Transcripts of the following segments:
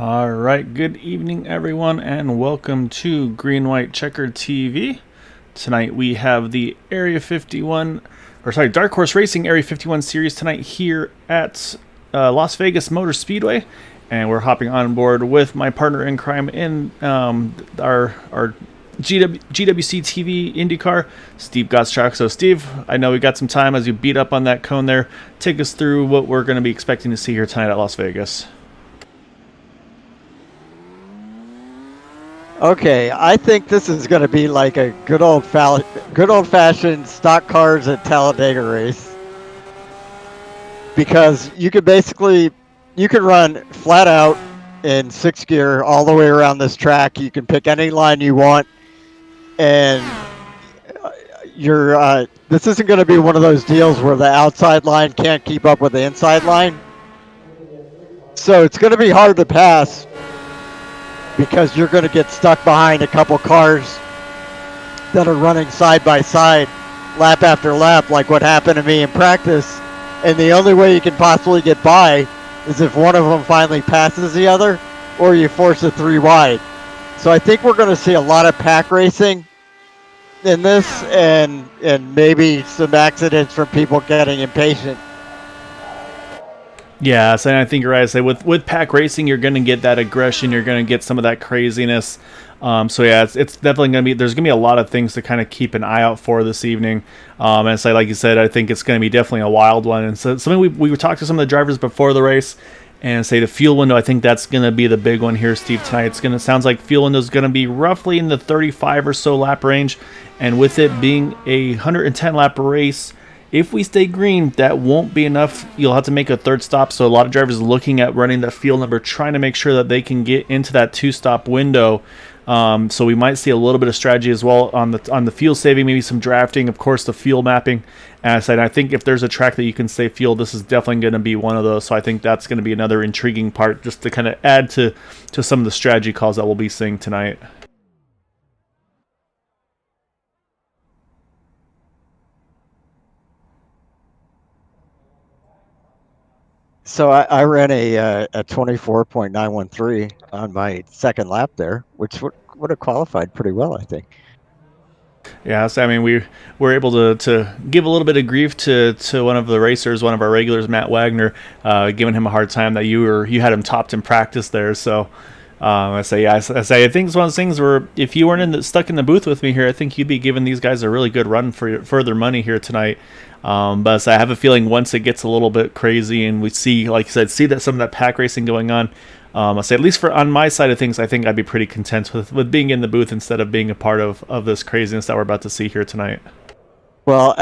All right, good evening, everyone, and welcome to Green White Checker TV. Tonight we have the Dark Horse Racing Area 51 series tonight here at Las Vegas Motor Speedway, and we're hopping on board with my partner in crime in our GWC TV IndyCar, Steve Gottschalk. So, Steve, I know we got some time as you beat up on that cone there. Take us through what we're going to be expecting to see here tonight at Las Vegas. Okay, I think this is going to be like a good old-fashioned stock cars at Talladega race, because you can run flat out in 6th gear all the way around this track. You can pick any line you want, and this isn't going to be one of those deals where the outside line can't keep up with the inside line. So it's going to be hard to pass, because you're going to get stuck behind a couple cars that are running side by side, lap after lap, like what happened to me in practice. And the only way you can possibly get by is if one of them finally passes the other, or you force a 3 wide. So I think we're going to see a lot of pack racing in this, and maybe some accidents from people getting impatient. Yeah, so I think you're right. I say with pack racing, you're going to get that aggression. You're going to get some of that craziness. So yeah, it's definitely going to be. There's going to be a lot of things to kind of keep an eye out for this evening. And so, like you said, I think it's going to be definitely a wild one. And so something we talked to some of the drivers before the race, and say the fuel window. I think that's going to be the big one here, Steve. Tonight, sounds like fuel window is going to be roughly in the 35 or so lap range, and with it being a 110 lap race, if we stay green, that won't be enough. You'll have to make a third stop. So a lot of drivers looking at running that fuel number, trying to make sure that they can get into that 2-stop window. So we might see a little bit of strategy as well on the fuel saving, maybe some drafting, of course, the fuel mapping. And I said, I think if there's a track that you can save fuel, this is definitely going to be one of those. So I think that's going to be another intriguing part, just to kind of add to some of the strategy calls that we'll be seeing tonight. So I ran a 24.913 on my second lap there, which would have qualified pretty well, I think. Yeah, so I mean, we were able to give a little bit of grief to one of the racers, one of our regulars, Matt Wagner, giving him a hard time that you had him topped in practice there. So I think it's one of those things where if you weren't stuck in the booth with me here, I think you'd be giving these guys a really good run for their money here tonight. But so I have a feeling once it gets a little bit crazy and we see, like I said, that some of that pack racing going on, I'll say at least on my side of things, I think I'd be pretty content with being in the booth instead of being a part of this craziness that we're about to see here tonight. Well,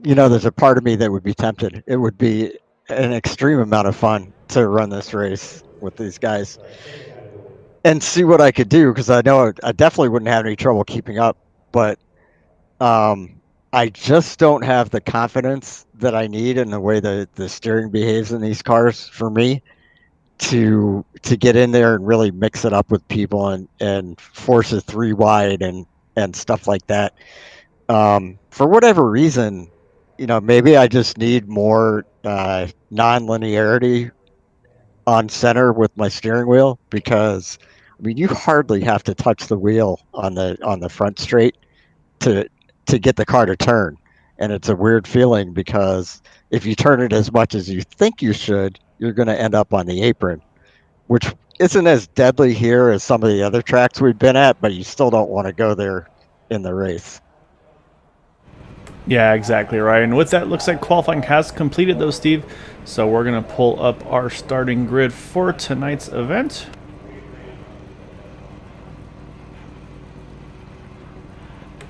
there's a part of me that would be tempted. It would be an extreme amount of fun to run this race with these guys and see what I could do, because I know I definitely wouldn't have any trouble keeping up, but I just don't have the confidence that I need in the way the steering behaves in these cars for me to get in there and really mix it up with people and force a 3 wide and stuff like that. For whatever reason, maybe I just need more non-linearity on center with my steering wheel, because I mean, you hardly have to touch the wheel on the front straight to get the car to turn. And it's a weird feeling, because if you turn it as much as you think you should, you're going to end up on the apron, which isn't as deadly here as some of the other tracks we've been at, but you still don't want to go there in the race. Yeah, exactly right. And with that, looks like qualifying has completed though, Steve. So we're going to pull up our starting grid for tonight's event.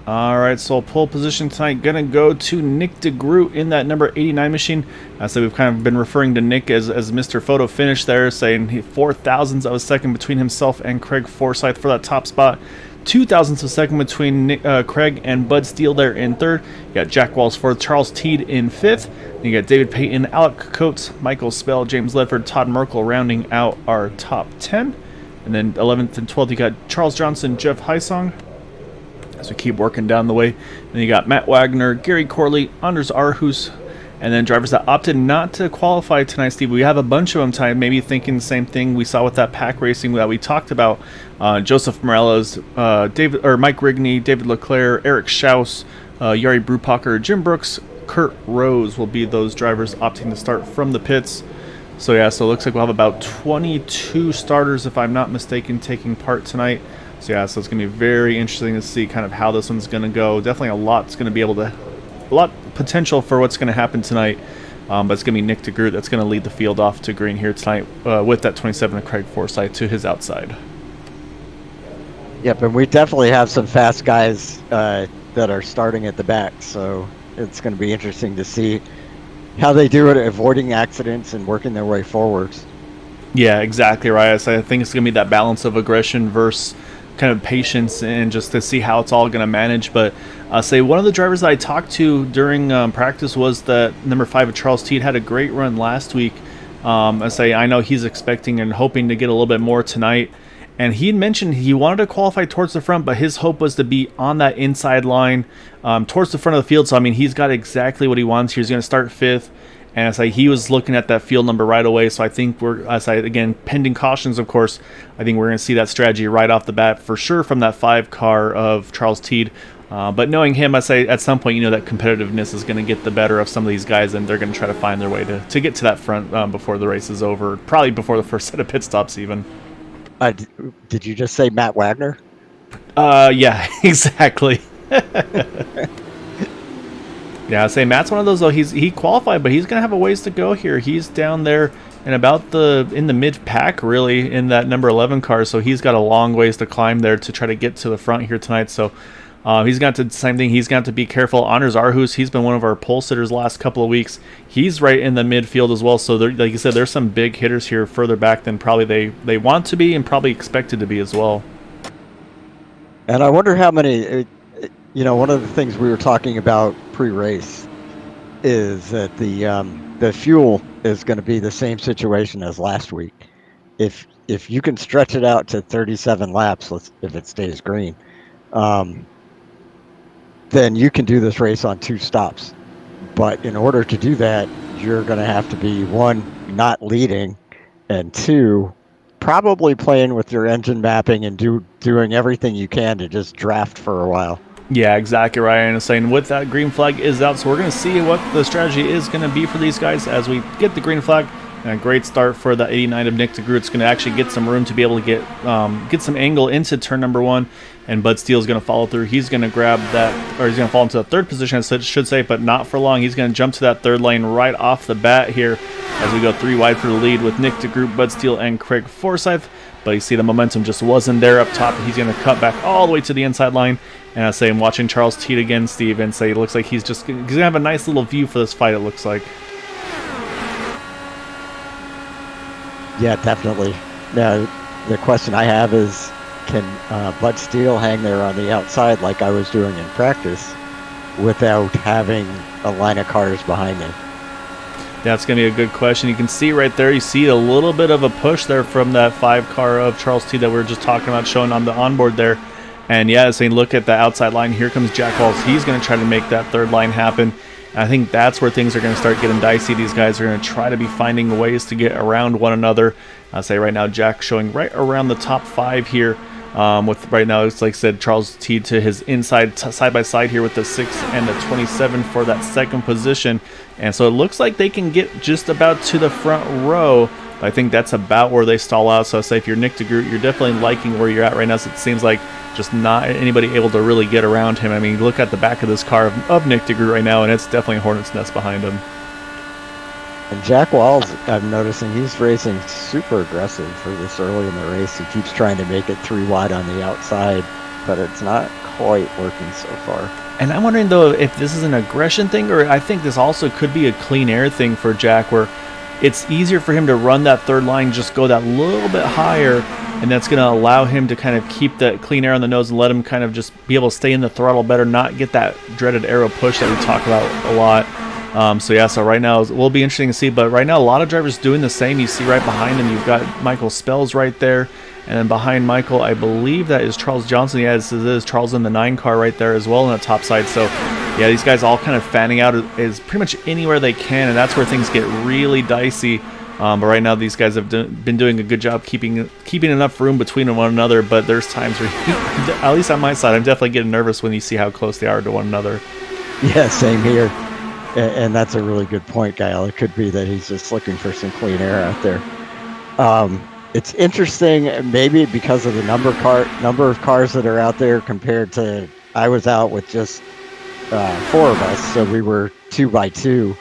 All right, so pole position tonight going to go to Nick DeGroot in that number 89 machine. So we've kind of been referring to Nick as Mr. Photo Finish there, saying 4,000ths of a second between himself and Craig Forsyth for that top spot. 2,000ths of a second between Craig and Bud Steele there in third. You got Jack Walls fourth, Charles Teed in fifth. Then you got David Payton, Alec Coates, Michael Spell, James Ledford, Todd Merkel rounding out our top 10. And then 11th and 12th, you got Charles Johnson, Jeff Heisong. So keep working down the way. Then you got Matt Wagner, Gary Corley, Anders Arhus, And then drivers that opted not to qualify tonight, Steve, we have a bunch of them tonight, maybe thinking the same thing we saw with that pack racing that we talked about. Joseph Morellas, Mike Rigney, David Leclerc, Eric Schaus, Yari Brupacher, Jim Brooks, Kurt Rose will be those drivers opting to start from the pits. So yeah, so it looks like we'll have about 22 starters, if I'm not mistaken, taking part tonight. So yeah, so it's going to be very interesting to see kind of how this one's going to go. Definitely a lot's going to be able to, a lot potential for what's going to happen tonight. But it's going to be Nick DeGroot that's going to lead the field off to green here tonight with that 27 of Craig Forsyth to his outside. Yep, and we definitely have some fast guys that are starting at the back, so it's going to be interesting to see how they do it, avoiding accidents and working their way forwards. Yeah, exactly right. So I think it's going to be that balance of aggression versus kind of patience, and just to see how it's all going to manage. But say one of the drivers that I talked to during practice was that number 5 of Charles Teed had a great run last week. I know he's expecting and hoping to get a little bit more tonight. And he had mentioned he wanted to qualify towards the front, but his hope was to be on that inside line towards the front of the field. So, I mean, he's got exactly what he wants. He's going to start 5th. And he was looking at that field number right away. So I think again, pending cautions, of course, I think we're going to see that strategy right off the bat for sure from that 5 car of Charles Teed. But knowing him, at some point, that competitiveness is going to get the better of some of these guys, and they're going to try to find their way to get to that front before the race is over, probably before the first set of pit stops even. Did you just say Matt Wagner? Yeah, exactly. Yeah, I say Matt's one of those though. He qualified, but he's gonna have a ways to go here. He's down there and in the mid pack, really, in that number 11 car. So he's got a long ways to climb there to try to get to the front here tonight. So he's got to same thing. He's got to be careful. Anders Arhus, he's been one of our pole sitters last couple of weeks. He's right in the midfield as well. So like you said, there's some big hitters here further back than probably they want to be and probably expected to be as well. And I wonder how many. One of the things we were talking about pre-race is that the fuel is going to be the same situation as last week. If you can stretch it out to 37 laps, if it stays green, then you can do this race on 2 stops. But in order to do that, you're going to have to be 1, not leading, and 2, probably playing with your engine mapping and doing everything you can to just draft for a while. Yeah, exactly right. And saying with that green flag is out, so we're going to see what the strategy is going to be for these guys as we get the green flag. And a great start for the 89 of Nick DeGroot. It's going to actually get some room to be able to get some angle into turn number 1. And Bud Steele is going to follow through. He's going to grab that, or he's going to fall into the 3rd position, I should say, but not for long. He's going to jump to that 3rd lane right off the bat here as we go 3 wide for the lead with Nick DeGroot, Bud Steele, and Craig Forsyth. But you see the momentum just wasn't there up top. He's going to cut back all the way to the inside line. And I say I'm watching Charles Teed again, Steve, and say it looks like he's going to have a nice little view for this fight, it looks like. Yeah, definitely. Now, the question I have is, can Bud Steele hang there on the outside like I was doing in practice without having a line of cars behind him? That's going to be a good question. You can see right there, you see a little bit of a push there from that 5 car of Charles Teed that we were just talking about, showing on the onboard there. And yeah, saying look at the outside line. Here comes Jack Walls. He's going to try to make that 3rd line happen. And I think that's where things are going to start getting dicey. These guys are going to try to be finding ways to get around one another. I'll say right now, Jack showing right around the top 5 here. With right now, it's like I said, Charles Teed to his inside side by side here with the 6 and the 27 for that 2nd position. And so it looks like they can get just about to the front row. But I think that's about where they stall out. So I say if you're Nick DeGroot, you're definitely liking where you're at right now. So it seems like just not anybody able to really get around him. I mean, look at the back of this car of Nick DeGroot right now, and it's definitely a hornet's nest behind him. And Jack Walls, I'm noticing he's racing super aggressive for this early in the race. He keeps trying to make it 3 wide on the outside, but it's not quite working so far. And I'm wondering, though, if this is an aggression thing, or I think this also could be a clean air thing for Jack, where it's easier for him to run that 3rd line, just go that little bit higher, and that's going to allow him to kind of keep that clean air on the nose and let him kind of just be able to stay in the throttle better, not get that dreaded aero push that we talk about a lot. So right now it will be interesting to see, but right now a lot of drivers doing the same. You see right behind him, you've got Michael Spells right there, and then behind Michael, I believe that is Charles Johnson. Yeah, this is Charles in the 9 car right there as well on the top side. So yeah, these guys all kind of fanning out is pretty much anywhere they can, and that's where things get really dicey. But right now, these guys have been doing a good job keeping enough room between one another. But there's times where, at least on my side, I'm definitely getting nervous when you see how close they are to one another. Yeah, same here. And that's a really good point, Gael. It could be that he's just looking for some clean air out there. It's interesting, maybe because of the number of cars that are out there compared to I was out with just 4 of us, so we were 2 by 2.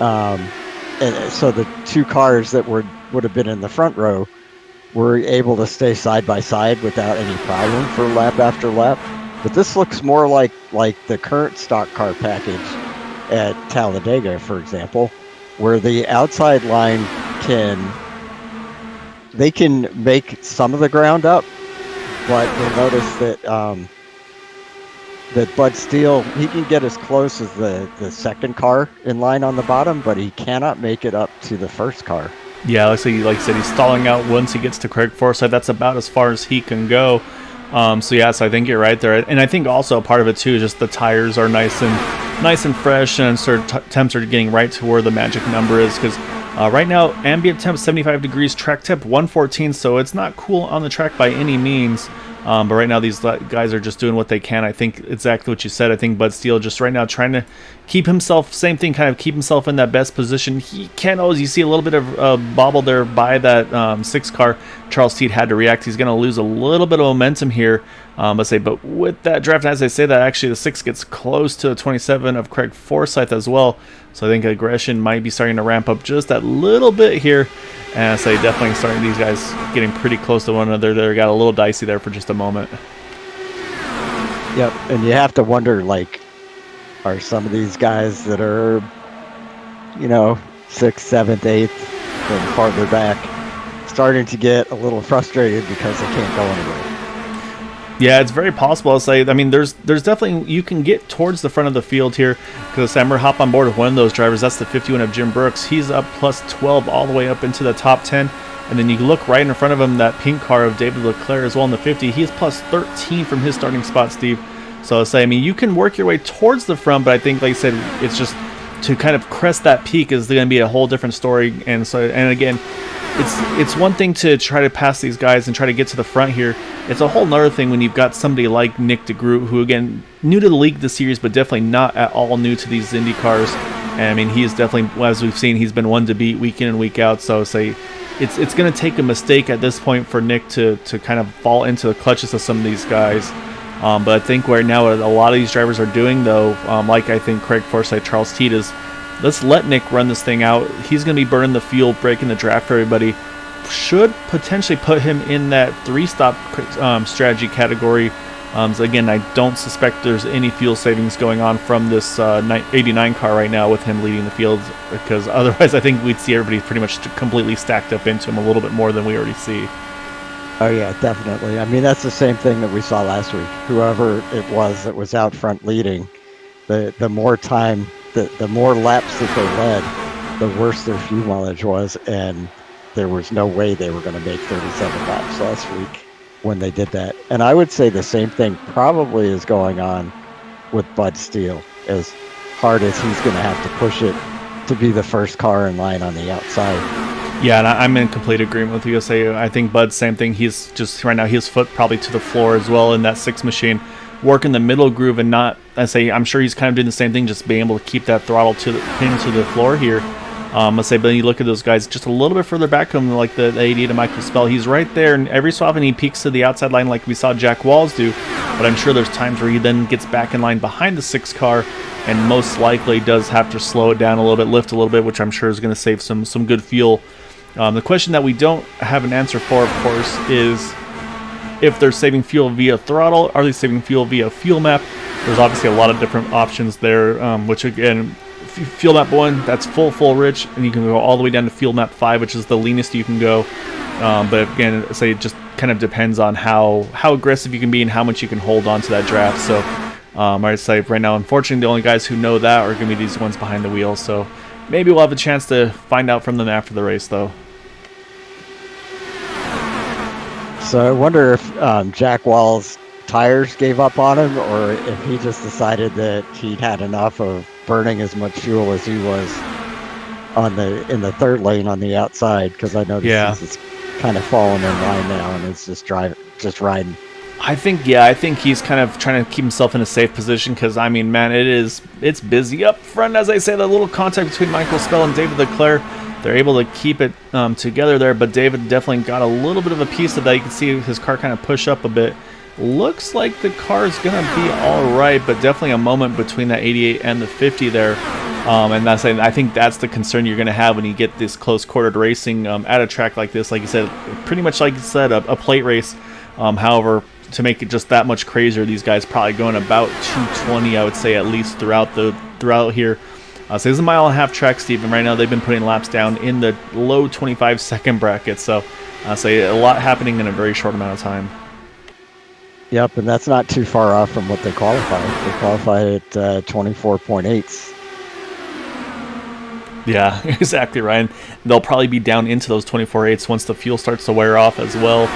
And so the 2 cars that would have been in the front row were able to stay side by side without any problem for lap after lap. But this looks more like the current stock car package at Talladega, for example, where the outside line can make some of the ground up, but you'll notice that that Bud Steele, he can get as close as the second car in line on the bottom, but he cannot make it up to the first car. Yeah, like I said, he's stalling out once he gets to Craig Forsyth. That's about as far as he can go. So I think you're right there, and I think also a part of it too is just the tires are nice and fresh, and temps are getting right to where the magic number is, because right now ambient temp 75 degrees, track temp 114, so it's not cool on the track by any means. But right now these guys are just doing what they can. I think exactly what you said. I think Bud Steele just right now trying to keep himself, same thing, kind of keep himself in that best position. He can't always, you see a little bit of bobble there by that 6 car. Charles Teed had to react. He's going to lose a little bit of momentum here. But with that draft, as I say that, actually the 6 gets close to the 27 of Craig Forsyth as well. So I think aggression might be starting to ramp up just that little bit here. And I say definitely starting these guys getting pretty close to one another. They got a little dicey there for just a moment. Yep, and you have to wonder, like, are some of these guys that are, 6th, 7th, 8th, and farther back starting to get a little frustrated because they can't go anywhere? Yeah, it's very possible. I'll say. I mean, there's definitely, you can get towards the front of the field here, because I'm gonna hop on board with one of those drivers. That's the 51 of Jim Brooks. He's up plus 12 all the way up into the top 10, and then you look right in front of him, that pink car of David Leclerc as well in the 50. He's plus 13 from his starting spot, Steve. So I'll say, I mean, you can work your way towards the front, but I think, like I said, it's just to kind of crest that peak is going to be a whole different story. And again, it's one thing to try to pass these guys and try to get to the front here. It's a whole nother thing when you've got somebody like Nick DeGroot, who, again, new to the league this series, but definitely not at all new to these Indy cars. And I mean, he is definitely, as we've seen, he's been one to beat week in and week out. So say it's going to take a mistake at this point for Nick to kind of fall into the clutches of some of these guys. But I think right now what a lot of these drivers are doing, though, like I think Craig Forsyth, Charles Teed, is let's let Nick run this thing out. He's going to be burning the field, breaking the draft for everybody. Should potentially put him in that 3-stop strategy category. So again, I don't suspect there's any fuel savings going on from this 89 car right now with him leading the field, because otherwise I think we'd see everybody pretty much completely stacked up into him a little bit more than we already see. Oh yeah, definitely. I mean, that's the same thing that we saw last week. Whoever it was that was out front leading, the more time, the more laps that they led, the worse their fuel mileage was, and there was no way they were going to make 37 laps last week when they did that. And I would say the same thing probably is going on with Bud Steele, as hard as he's going to have to push it to be the first car in line on the outside. Yeah, and I'm in complete agreement with you. I think Bud's same thing. He's just right now, his foot probably to the floor as well in that 6 machine, working the middle groove and not. I'm sure he's kind of doing the same thing, just being able to keep that throttle to the floor here. But then you look at those guys just a little bit further back from like the 88 of Michael Spell. He's right there, and every so often he peeks to the outside line like we saw Jack Walls do. But I'm sure there's times where he then gets back in line behind the 6 car, and most likely does have to slow it down a little bit, lift a little bit, which I'm sure is going to save some good fuel. The question that we don't have an answer for, of course, is if they're saving fuel via throttle, are they saving fuel via fuel map? There's obviously a lot of different options there, which again, fuel map 1, that's full rich, and you can go all the way down to fuel map 5, which is the leanest you can go. But again, it just kind of depends on how aggressive you can be and how much you can hold on to that draft. So I'd say right now, unfortunately, the only guys who know that are going to be these ones behind the wheel. So maybe we'll have a chance to find out from them after the race, though. So I wonder if Jack Walls tires gave up on him, or if he just decided that he'd had enough of burning as much fuel as he was in the third lane on the outside. Because I noticed he's kind of falling in line now and it's just riding. I think he's kind of trying to keep himself in a safe position because, I mean, man, it's busy up front. As I say, the little contact between Michael Spell and David Leclerc, they're able to keep it together there, but David definitely got a little bit of a piece of that. You can see his car kind of push up a bit. Looks like the car is going to be all right, but definitely a moment between that 88 and the 50 there. And I think that's the concern you're going to have when you get this close-quartered racing at a track like this. Like you said, pretty much like you said, a plate race. However, to make it just that much crazier, these guys probably going about 220, I would say, at least throughout here. So this is a 1.5 mile track, Stephen. Right now, they've been putting laps down in the low 25-second bracket. So say a lot happening in a very short amount of time. Yep, and that's not too far off from what they qualified. They qualified at 24.8s. Yeah, exactly, Ryan. They'll probably be down into those 24.8s once the fuel starts to wear off as well.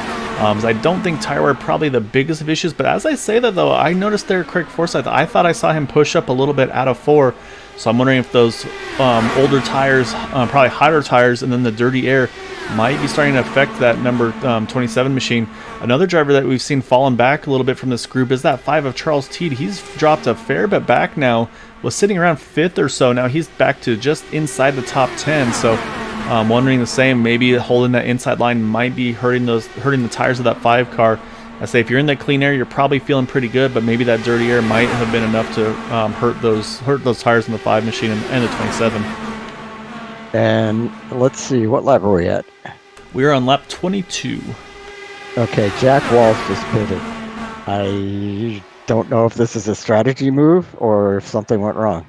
So I don't think tire wear probably the biggest of issues, but as I say that though, I noticed there Craig Forsyth, I thought I saw him push up a little bit out of 4, so I'm wondering if those older tires, probably hotter tires, and then the dirty air might be starting to affect that number 27 machine. Another driver that we've seen falling back a little bit from this group is that 5 of Charles Teed. He's dropped a fair bit back now, was sitting around 5th or so. Now he's back to just inside the top 10, so I'm wondering the same. Maybe holding that inside line might be hurting the tires of that 5 car. I say if you're in that clean air, you're probably feeling pretty good, but maybe that dirty air might have been enough to hurt those tires in the 5 machine and the 27. And let's see, what lap are we at? We're on lap 22. Okay, Jack Walsh just pitted. I don't know if this is a strategy move or if something went wrong.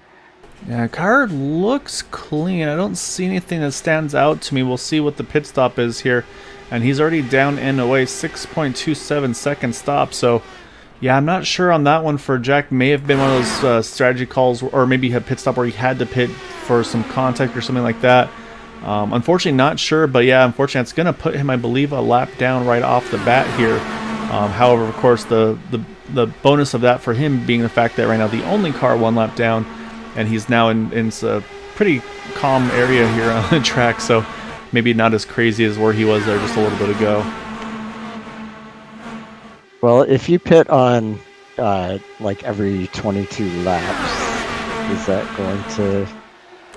Yeah, car looks clean. I don't see anything that stands out to me. We'll see what the pit stop is here. And he's already down and away, 6.27 second stop. So, yeah, I'm not sure on that one for Jack. May have been one of those strategy calls, or maybe a pit stop where he had to pit for some contact or something like that. Unfortunately, not sure. But, yeah, unfortunately, it's going to put him, I believe, a lap down right off the bat here. However, of course, the bonus of that for him being the fact that right now the only car 1 lap down, and he's now in a pretty calm area here on the track, so maybe not as crazy as where he was there just a little bit ago. Well, if you pit on like every 22 laps, is that going to...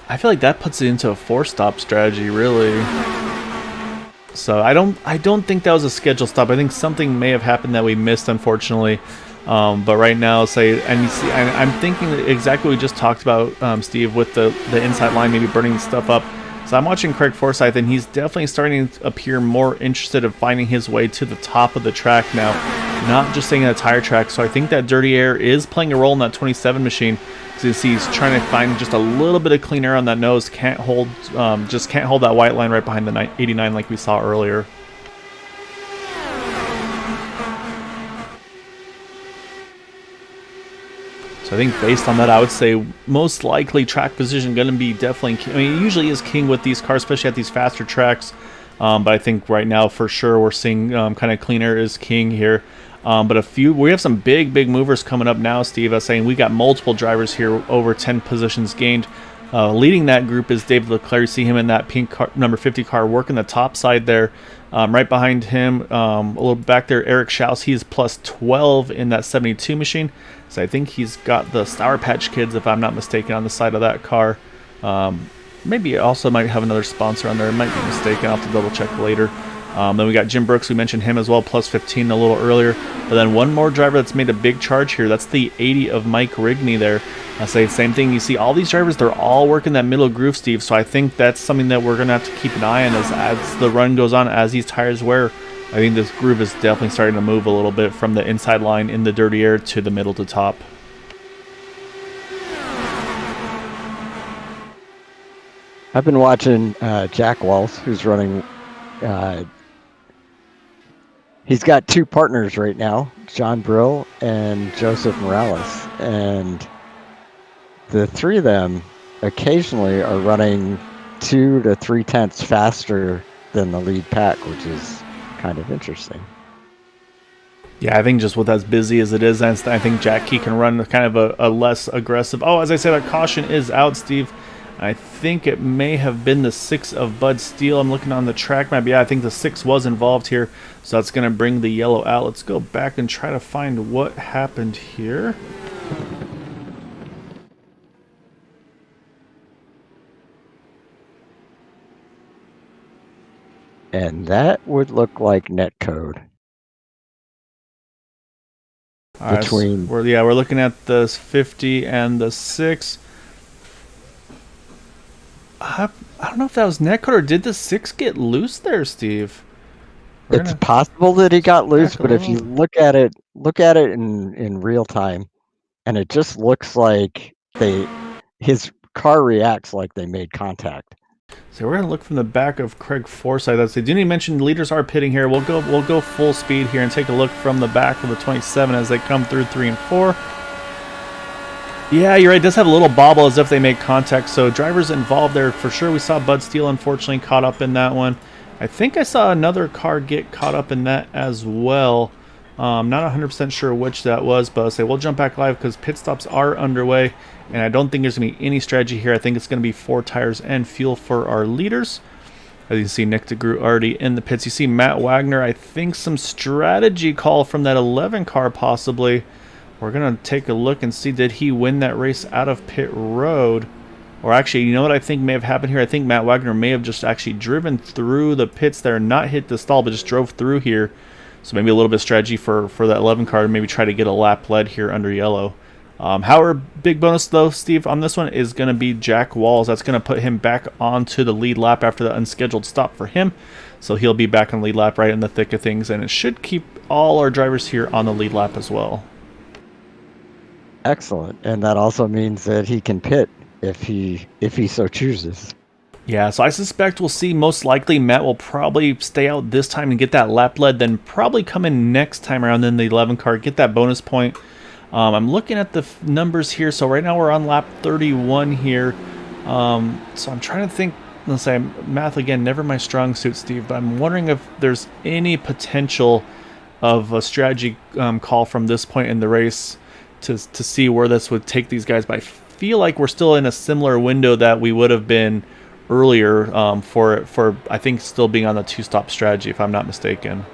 I feel like that puts it into a 4-stop strategy, really. So I don't think that was a scheduled stop. I think something may have happened that we missed, unfortunately. But right now, and you see, I'm thinking exactly what we just talked about, Steve, with the inside line maybe burning stuff up. So I'm watching Craig Forsyth, and he's definitely starting to appear more interested in finding his way to the top of the track now, not just staying at a tire track. So I think that dirty air is playing a role in that 27 machine. So you see, he's trying to find just a little bit of clean air on that nose. Can't hold that white line right behind the 89 like we saw earlier. So I think based on that, I would say most likely track position going to be definitely king. I mean, it usually is king with these cars, especially at these faster tracks. But I think right now, for sure, we're seeing kind of clean air is king here. But we have some big movers coming up now, Steve. I was saying we got multiple drivers here, over 10 positions gained. Leading that group is David Leclerc. You see him in that pink car, number 50 car, working the top side there. Right behind him, a little back there, Eric Schaus. He's plus 12 in that 72 machine. So I think he's got the Sour Patch Kids, if I'm not mistaken, on the side of that car. Maybe also might have another sponsor on there. I might be mistaken. I'll have to double check later. Then we got Jim Brooks. We mentioned him as well, plus 15 a little earlier. But then one more driver that's made a big charge here. That's the 80 of Mike Rigney there. I say the same thing. You see all these drivers, they're all working that middle groove, Steve. So I think that's something that we're going to have to keep an eye on as the run goes on, as these tires wear. I think this groove is definitely starting to move a little bit from the inside line in the dirty air to the middle to top. I've been watching Jack Walsh, who's running... he's got 2 partners right now, John Brill and Joseph Morales. And the 3 of them occasionally are running 2 to 3 tenths faster than the lead pack, which is kind of interesting. Yeah, I think just with as busy as it is, I think Jack Key can run kind of a less aggressive. Oh, as I said, a caution is out, Steve. I think it may have been the 6 of Bud Steele. I'm looking on the track map. Yeah, I think the 6 was involved here, so that's going to bring the yellow out. Let's go back and try to find what happened here. And that would look like netcode. All right, Between so we're looking at the 50 and the 6. I don't know if that was netcode or did the 6 get loose there, Steve? it's possible that he got loose, but if you little. look at it in real time, and it just looks like his car reacts like they made contact. So we're gonna look from the back of Craig Forsyth. That's didn't even mention leaders are pitting here. We'll go full speed here and take a look from the back of the 27 as they come through 3 and 4. Yeah, you're right. It does have a little bobble as if they make contact. So drivers involved there for sure. We saw Bud Steele unfortunately caught up in that one. I think I saw another car get caught up in that as well. Not 100% sure which that was, but I'll say we'll jump back live because pit stops are underway, and I don't think there's going to be any strategy here. I think it's going to be 4 tires and fuel for our leaders. As you can see, Nick DeGroot already in the pits. You see Matt Wagner, I think some strategy call from that 11 car possibly. We're going to take a look and see, did he win that race out of pit road? Or actually, you know what I think may have happened here? I think Matt Wagner may have just actually driven through the pits there, not hit the stall, but just drove through here. So maybe a little bit of strategy for that 11 car to maybe try to get a lap led here under yellow. Our big bonus, though, Steve, on this one is going to be Jack Walls. That's going to put him back onto the lead lap after the unscheduled stop for him. So he'll be back on lead lap right in the thick of things, and it should keep all our drivers here on the lead lap as well. Excellent. And that also means that he can pit if he so chooses. Yeah, so I suspect we'll see most likely Matt will probably stay out this time and get that lap lead, then probably come in next time around in the 11 car, get that bonus point. I'm looking at the numbers here. So right now we're on lap 31 here. So I'm trying to think, let's say math again, never my strong suit, Steve, but I'm wondering if there's any potential of a strategy call from this point in the race to see where this would take these guys. But I feel like we're still in a similar window that we would have been earlier for I think still being on the 2-stop strategy, if I'm not mistaken.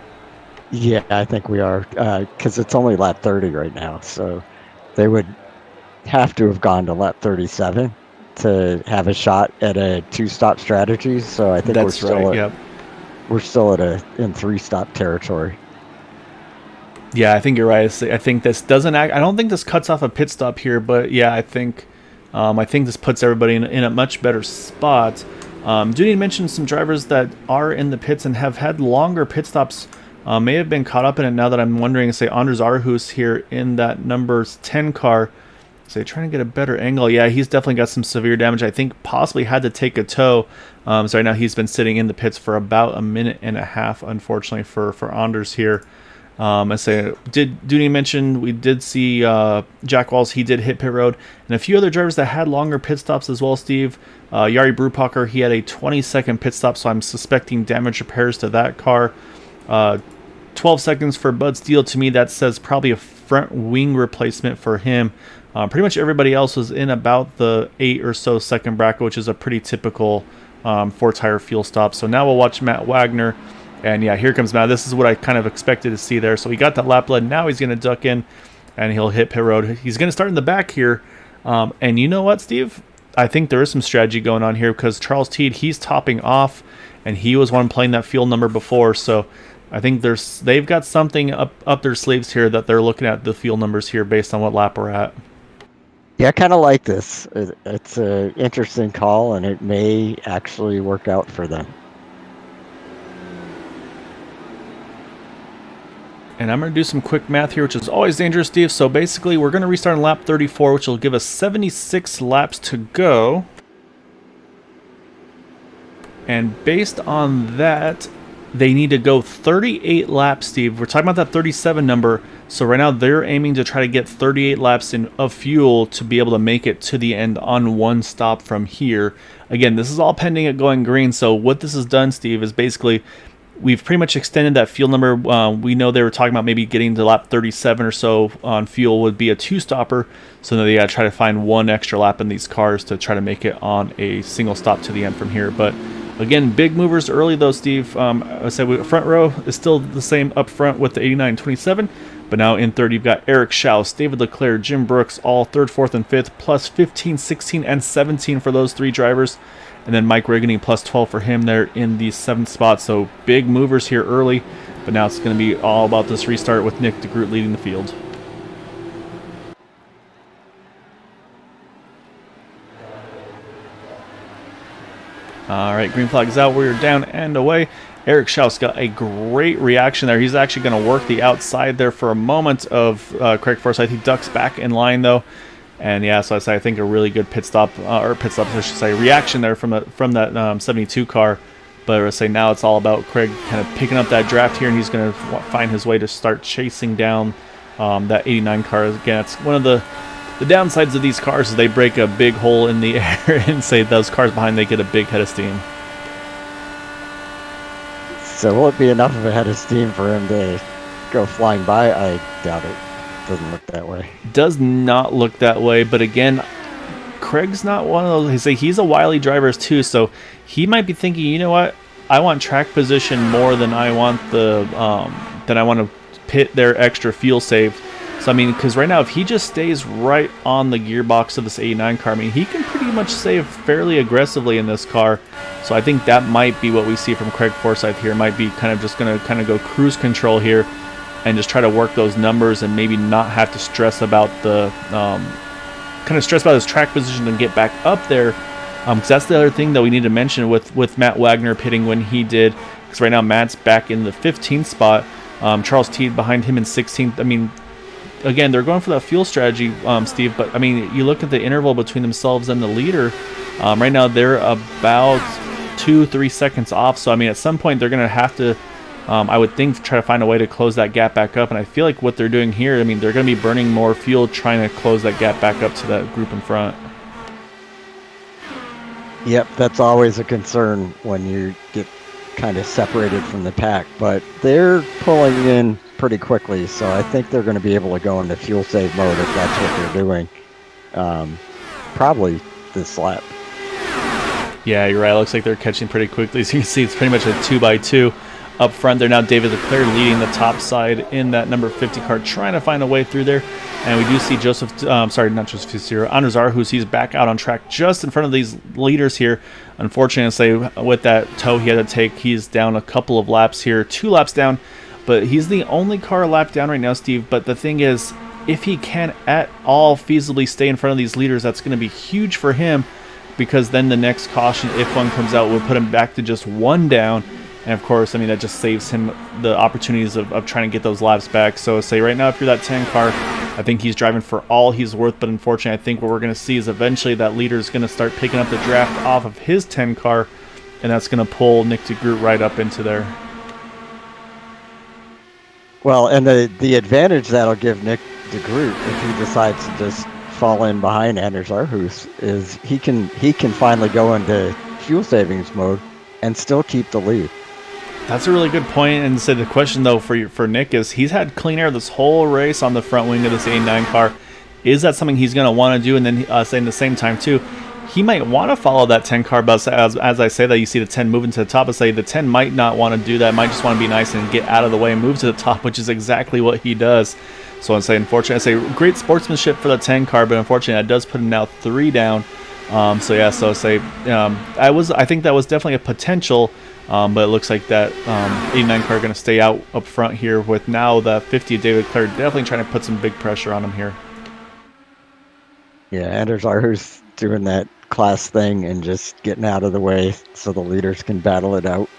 Yeah, I think we are, because it's only lap 30 right now, so they would have to have gone to lap 37 to have a shot at a 2-stop strategy. So I think That's we're still in 3-stop territory. Yeah, I think you're right. I think this doesn't act. I don't think this cuts off a pit stop here, but yeah, I think this puts everybody in a much better spot. Do need to mention some drivers that are in the pits and have had longer pit stops. May have been caught up in it now that I'm wondering. Say Anders Arhus here in that number 10 car. So trying to get a better angle. Yeah, he's definitely got some severe damage. I think possibly had to take a tow. So right now he's been sitting in the pits for about a minute and a half, unfortunately, for Anders here. I say, Dooney mentioned we did see Jack Walls. He did hit pit road, and a few other drivers that had longer pit stops as well. Steve, Yari Brupacher, he had a 20-second pit stop, so I'm suspecting damage repairs to that car. 12 seconds for Bud Steele. To me, that says probably a front wing replacement for him. Pretty much everybody else was in about the 8 or so second bracket, which is a pretty typical 4-tire fuel stop. So now we'll watch Matt Wagner. And yeah, here comes Matt. This is what I kind of expected to see there. So he got that lap lead. Now he's going to duck in and he'll hit pit road. He's going to start in the back here. And you know what, Steve? I think there is some strategy going on here because Charles Teed, he's topping off and he was one playing that field number before. So I think they've got something up their sleeves here that they're looking at the field numbers here based on what lap we're at. Yeah, I kind of like this. It's an interesting call and it may actually work out for them. And I'm going to do some quick math here, which is always dangerous, Steve. So basically, we're going to restart on lap 34, which will give us 76 laps to go. And based on that, they need to go 38 laps, Steve. We're talking about that 37 number. So right now, they're aiming to try to get 38 laps of fuel to be able to make it to the end on one stop from here. Again, this is all pending it going green. So what this has done, Steve, is basically we've pretty much extended that fuel number. We know they were talking about maybe getting to lap 37 or so on fuel would be a 2-stopper. So now they got to try to find one extra lap in these cars to try to make it on a single stop to the end from here. But again, big movers early though, Steve. I said front row is still the same up front with the 89-27. But now in third, you've got Eric Schaus, David Leclerc, Jim Brooks, all third, fourth, and fifth, plus 15, 16, and 17 for those 3 drivers. And then Mike Riggany plus 12 for him there in the 7th spot. So big movers here early. But now it's going to be all about this restart with Nick DeGroot leading the field. All right, green flag is out. We're down and away. Eric Schaus got a great reaction there. He's actually going to work the outside there for a moment of Craig Forsyth. He ducks back in line though. And yeah, so I think a really good pit stop, I should say, reaction there from that 72 car. But I say now it's all about Craig kind of picking up that draft here, and he's going to find his way to start chasing down that 89 car. Again, it's one of the downsides of these cars is they break a big hole in the air, and say those cars behind, they get a big head of steam. So will it be enough of a head of steam for him to go flying by? I doubt it. Doesn't look that way. Does not look that way, but again, Craig's not one of those. He's a wily driver too, so he might be thinking, you know what? I want track position more than I want to pit their extra fuel saved. So I mean, because right now, if he just stays right on the gearbox of this 89 car, I mean, he can pretty much save fairly aggressively in this car. So I think that might be what we see from Craig Forsyth here. Might be kind of just going to kind of go cruise control here and just try to work those numbers and maybe not have to stress about the his track position and get back up there. Because that's the other thing that we need to mention with Matt Wagner pitting when he did. Because right now Matt's back in the 15th spot. Charles Teed behind him in 16th. I mean, again, they're going for that fuel strategy, Steve. But I mean, you look at the interval between themselves and the leader. Right now they're about 2-3 seconds off. So I mean, at some point they're going to have to, I would think, try to find a way to close that gap back up. And I feel like what they're doing here, I mean, they're going to be burning more fuel trying to close that gap back up to that group in front. Yep, that's always a concern when you get kind of separated from the pack. But they're pulling in pretty quickly, so I think they're going to be able to go into fuel save mode if that's what they're doing. Probably this lap. Yeah, you're right. It looks like they're catching pretty quickly. As you can see, it's pretty much a 2x2 up front. They're now David Leclerc leading the top side in that number 50 car, trying to find a way through there. And we do see Anders Arhus, he's back out on track just in front of these leaders here. Unfortunately, with that tow he had to take, he's down a couple of laps here, 2 laps down. But he's the only car a lap down right now, Steve. But the thing is, if he can at all feasibly stay in front of these leaders, that's going to be huge for him, because then the next caution, if one comes out, will put him back to just 1 down. And of course, I mean, that just saves him the opportunities of trying to get those laps back. So say right now, if you're that 10 car, I think he's driving for all he's worth. But unfortunately, I think what we're going to see is eventually that leader is going to start picking up the draft off of his 10 car. And that's going to pull Nick DeGroot right up into there. Well, and the advantage that'll give Nick DeGroot if he decides to just fall in behind Anders Arhus is he can finally go into fuel savings mode and still keep the lead. That's a really good point. And so the question though for Nick is, he's had clean air this whole race on the front wing of this 89 car. Is that something he's going to want to do? And then say in the same time too, he might want to follow that 10 car, but as I say that, you see the 10 moving to the top. I say the 10 might not want to do that, might just want to be nice and get out of the way and move to the top, which is exactly what he does. So I'd say, unfortunately, great sportsmanship for the 10 car, but unfortunately, that does put him now 3 down. I think that was definitely a potential, but it looks like that 89 car going to stay out up front here with now the 50 of David Leclerc definitely trying to put some big pressure on him here. Yeah, Anders Arhus doing that class thing and just getting out of the way so the leaders can battle it out.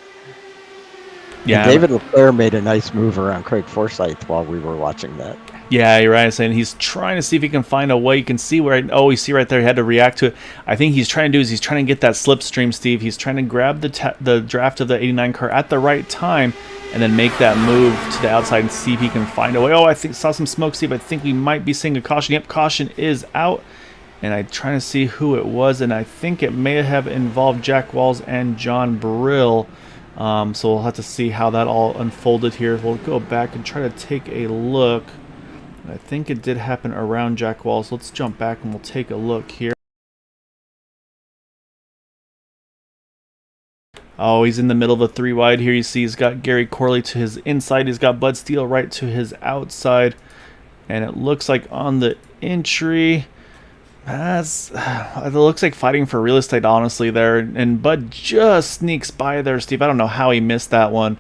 Yeah, and David Leclerc made a nice move around Craig Forsyth while we were watching that. Yeah, you're right. Saying he's trying to see if he can find a way. You can see you see right there, he had to react to it. I think he's trying to get that slipstream, Steve. He's trying to grab the draft of the 89 car at the right time and then make that move to the outside and see if he can find a way. Oh, I saw some smoke, Steve. I think we might be seeing a caution. Yep, caution is out. And I'm trying to see who it was, and I think it may have involved Jack Walls and John Brill. So we'll have to see how that all unfolded here. We'll go back and try to take a look. I think it did happen around Jack Wall, so let's jump back and we'll take a look here. Oh, he's in the middle of a 3 wide here. You see he's got Gary Corley to his inside. He's got Bud Steele right to his outside. And it looks like on the entry, it looks like fighting for real estate, honestly, there. And Bud just sneaks by there, Steve. I don't know how he missed that one.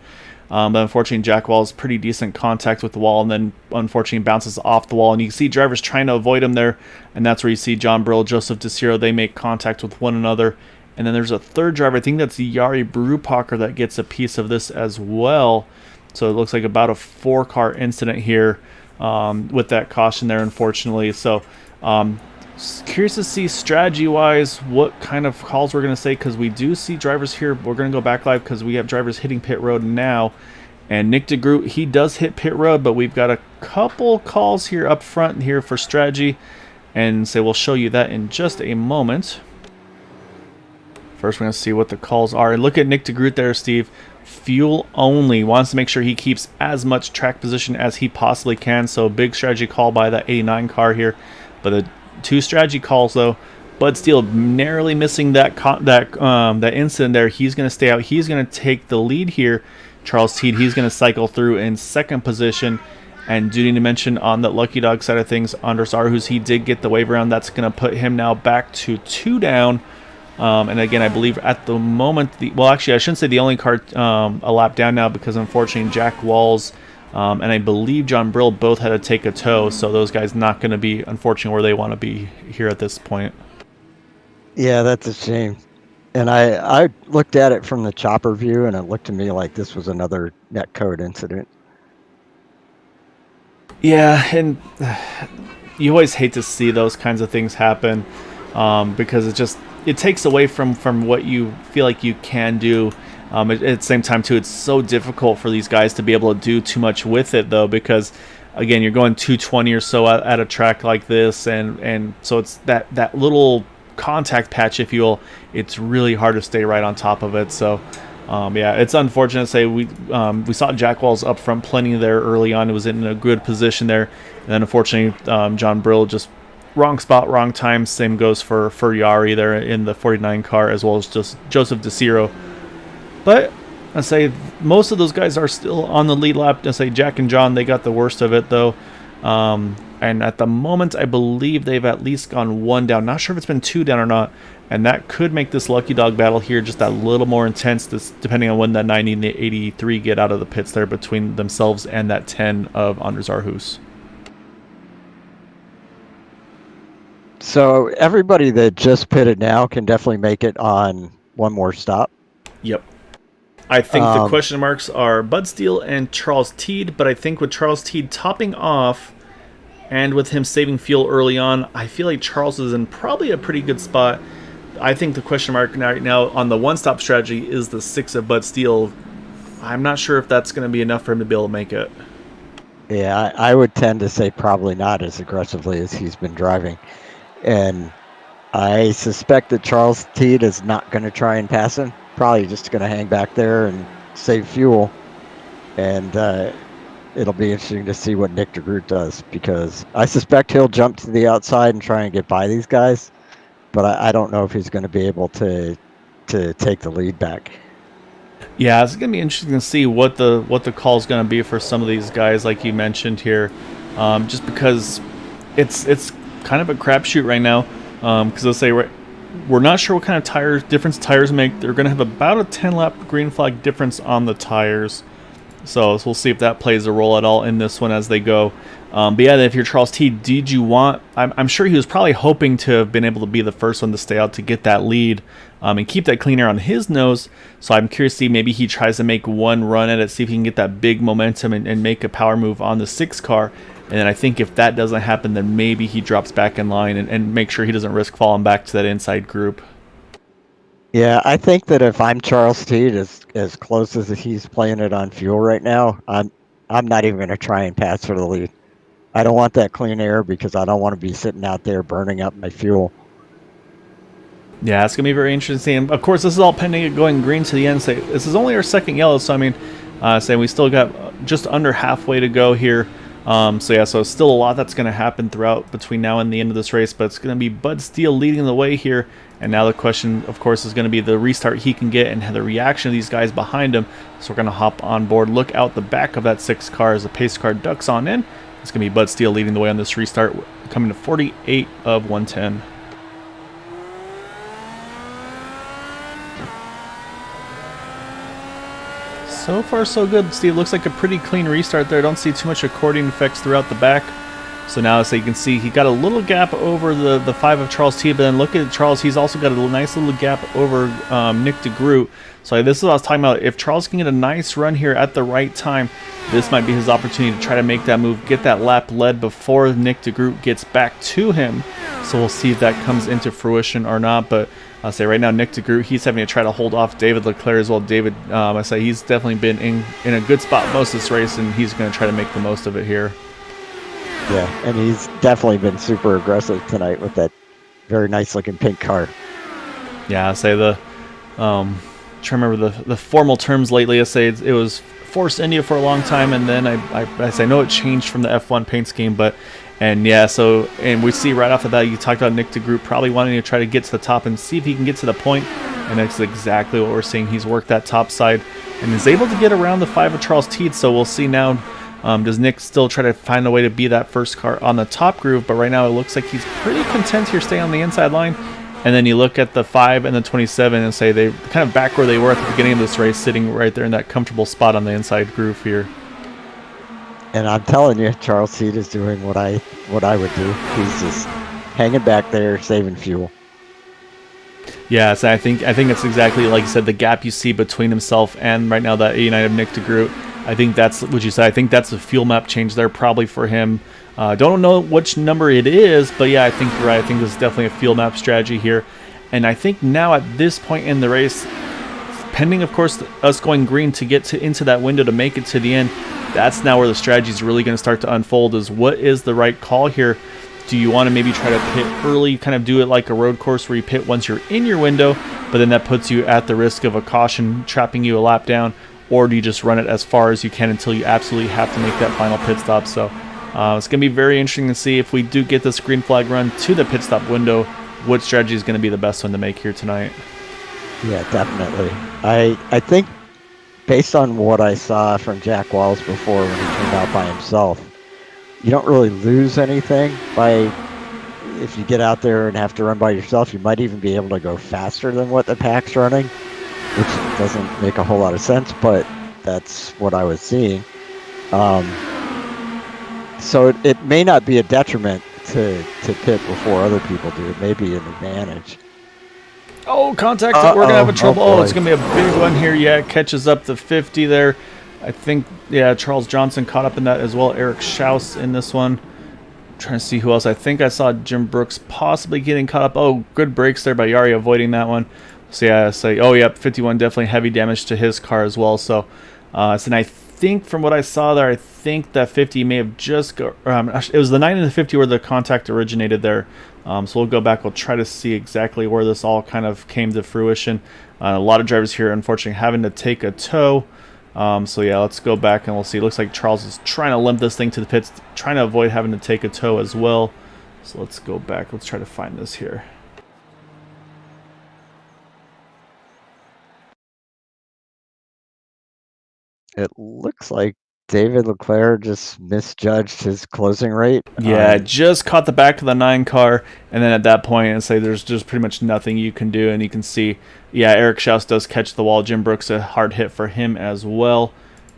But unfortunately, Jack Wall's pretty decent contact with the wall, and then unfortunately bounces off the wall. And you see drivers trying to avoid him there, and that's where you see John Brill, Joseph DeCiro. They make contact with one another. And then there's a third driver. I think that's Jari Brupacher that gets a piece of this as well. So it looks like about a 4-car incident here with that caution there, unfortunately. So curious to see strategy-wise what kind of calls we're going to say, because we do see drivers here. We're going to go back live because we have drivers hitting pit road now. And Nick DeGroot, he does hit pit road, but we've got a couple calls here up front here for strategy. And so we'll show you that in just a moment. First, we're going to see what the calls are. And look at Nick DeGroot there, Steve. Fuel only. Wants to make sure he keeps as much track position as he possibly can. So big strategy call by that 89 car here. But the 2 strategy calls, though. Bud Steele narrowly missing that incident there. He's going to stay out. He's going to take the lead here. Charles Teed, he's going to cycle through in 2nd position. And do need to mention on the Lucky Dog side of things, Anders Arhus, he did get the wave around. That's going to put him now back to 2 down. And again, I believe at the moment, well, actually, I shouldn't say the only car a lap down now, because unfortunately Jack Walls and I believe John Brill both had to take a tow, so those guys not going to be, unfortunately, where they want to be here at this point. Yeah, that's a shame. And I looked at it from the chopper view, and it looked to me like this was another netcode incident. Yeah, and you always hate to see those kinds of things happen because it takes away from what you feel like you can do. At the same time, too, it's so difficult for these guys to be able to do too much with it, though, because, again, you're going 220 or so at a track like this, and so it's that little contact patch, if you will. It's really hard to stay right on top of it. So, yeah, it's unfortunate to say we saw Jack Walls up front plenty there early on. It was in a good position there, and then unfortunately, John Brill just wrong spot, wrong time. Same goes for Jari there in the 49 car, as well as just Joseph DeCiro. But I say most of those guys are still on the lead lap. I say Jack and John, they got the worst of it though. And at the moment, I believe they've at least gone 1 down. Not sure if it's been 2 down or not. And that could make this Lucky Dog battle here just that little more intense, depending on when that 90 and the 83 get out of the pits there between themselves and that 10 of Anders Arhus. So everybody that just pitted now can definitely make it on one more stop. Yep. I think the question marks are Bud Steele and Charles Teed, but I think with Charles Teed topping off and with him saving fuel early on, I feel like Charles is in probably a pretty good spot. I think the question mark right now on the one-stop strategy is the 6 of Bud Steele. I'm not sure if that's going to be enough for him to be able to make it. Yeah, I would tend to say probably not as aggressively as he's been driving. And I suspect that Charles Teed is not going to try and pass him. Probably just going to hang back there and save fuel. And it'll be interesting to see what Nick DeGroot does, because I suspect he'll jump to the outside and try and get by these guys. But I don't know if he's going to be able to take the lead back. Yeah, it's going to be interesting to see what the call is going to be for some of these guys, like you mentioned here, just because it's kind of a crapshoot right now. Because let's say we're not sure what kind of difference tires make. They're going to have about a 10-lap green flag difference on the tires. So we'll see if that plays a role at all in this one as they go. But yeah, if you're Charles T, did you want... I'm sure he was probably hoping to have been able to be the first one to stay out to get that lead and keep that clean air on his nose. So I'm curious to see, maybe he tries to make one run at it, see if he can get that big momentum and make a power move on the 6 car. And then I think if that doesn't happen, then maybe he drops back in line and make sure he doesn't risk falling back to that inside group. Yeah, I think that if I'm Charles Teed, as close as he's playing it on fuel right now, I'm not even going to try and pass for the lead. I don't want that clean air because I don't want to be sitting out there burning up my fuel. Yeah, it's gonna be very interesting. And of course, this is all pending it going green to the end. Say this is only our second yellow, so I mean, say we still got just under halfway to go here. So yeah, so still a lot that's gonna happen throughout between now and the end of this race. But it's gonna be Bud Steele leading the way here. And now the question, of course, is gonna be the restart he can get and the reaction of these guys behind him. So we're gonna hop on board, look out the back of that 6 car as the pace car ducks on in. It's gonna be Bud Steele leading the way on this restart, coming to 48 of 110. So far, so good, Steve. Looks like a pretty clean restart there. Don't see too much accordion effects throughout the back. So now, as you can see, he got a little gap over the 5 of Charles T. But then look at Charles. He's also got a nice little gap over Nick DeGroot. So this is what I was talking about. If Charles can get a nice run here at the right time, this might be his opportunity to try to make that move, get that lap led before Nick DeGroot gets back to him. So we'll see if that comes into fruition or not. But I'll say right now, Nick DeGroot, he's having to try to hold off David Leclerc as well. David, I say he's definitely been in a good spot most of this race, and he's going to try to make the most of it here. Yeah, and he's definitely been super aggressive tonight with that very nice looking pink car. Yeah, I say trying to remember the formal terms lately. I say it was Force India for a long time, and then I say I know it changed from the F1 paint scheme, but. And yeah, so, and we see right off the bat, you talked about Nick DeGroot probably wanting to try to get to the top and see if he can get to the point, and that's exactly what we're seeing. He's worked that top side and is able to get around the 5 of Charles Teed, so we'll see now, does Nick still try to find a way to be that first car on the top groove, but right now it looks like he's pretty content here staying on the inside line. And then you look at the 5 and the 27 and say they kind of back where they were at the beginning of this race, sitting right there in that comfortable spot on the inside groove here. And I'm telling you, Charles Teed is doing what I would do. He's just hanging back there, saving fuel. Yeah, so I think it's exactly like you said, the gap you see between himself and right now that 89 of Nick DeGroot. I think that's what you said. I think that's a fuel map change there probably for him. Don't know which number it is, but yeah, I think you're right. I think this is definitely a fuel map strategy here. And I think now at this point in the race, pending, of course, us going green to get into that window to make it to the end, that's now where the strategy is really going to start to unfold, is what is the right call here. Do you want to maybe try to pit early, kind of do it like a road course where you pit once you're in your window, but then that puts you at the risk of a caution trapping you a lap down, or do you just run it as far as you can until you absolutely have to make that final pit stop? So it's going to be very interesting to see if we do get this green flag run to the pit stop window, what strategy is going to be the best one to make here tonight. Yeah, definitely. I think based on what I saw from Jack Walls before when he came out by himself, you don't really lose anything by if you get out there and have to run by yourself. You might even be able to go faster than what the pack's running, which doesn't make a whole lot of sense, but that's what I was seeing. So it may not be a detriment to pit before other people do. It may be an advantage. Oh, contact. We're going to have a trouble. Oh, it's going to be a big one here. Yeah, it catches up to 50 there. I think, yeah, Charles Johnson caught up in that as well. Eric Schaus in this one. I'm trying to see who else. I think I saw Jim Brooks possibly getting caught up. Oh, good brakes there by Yari avoiding that one. So, yeah, oh, yep, 51 definitely heavy damage to his car as well. So, and I think from what I saw there, I think that 50 may have just it was the 9 and the 50 where the contact originated there. So we'll go back. We'll try to see exactly where this all kind of came to fruition. A lot of drivers here, unfortunately, having to take a tow. So yeah, let's go back and we'll see. It looks like Charles is trying to limp this thing to the pits, trying to avoid having to take a tow as well. So let's go back. Let's try to find this here. It looks like David Leclerc just misjudged his closing rate. Yeah, just caught the back of the 9 car, and then at that point, I'd say there's just pretty much nothing you can do, and you can see, yeah, Eric Schaus does catch the wall. Jim Brooks, a hard hit for him as well.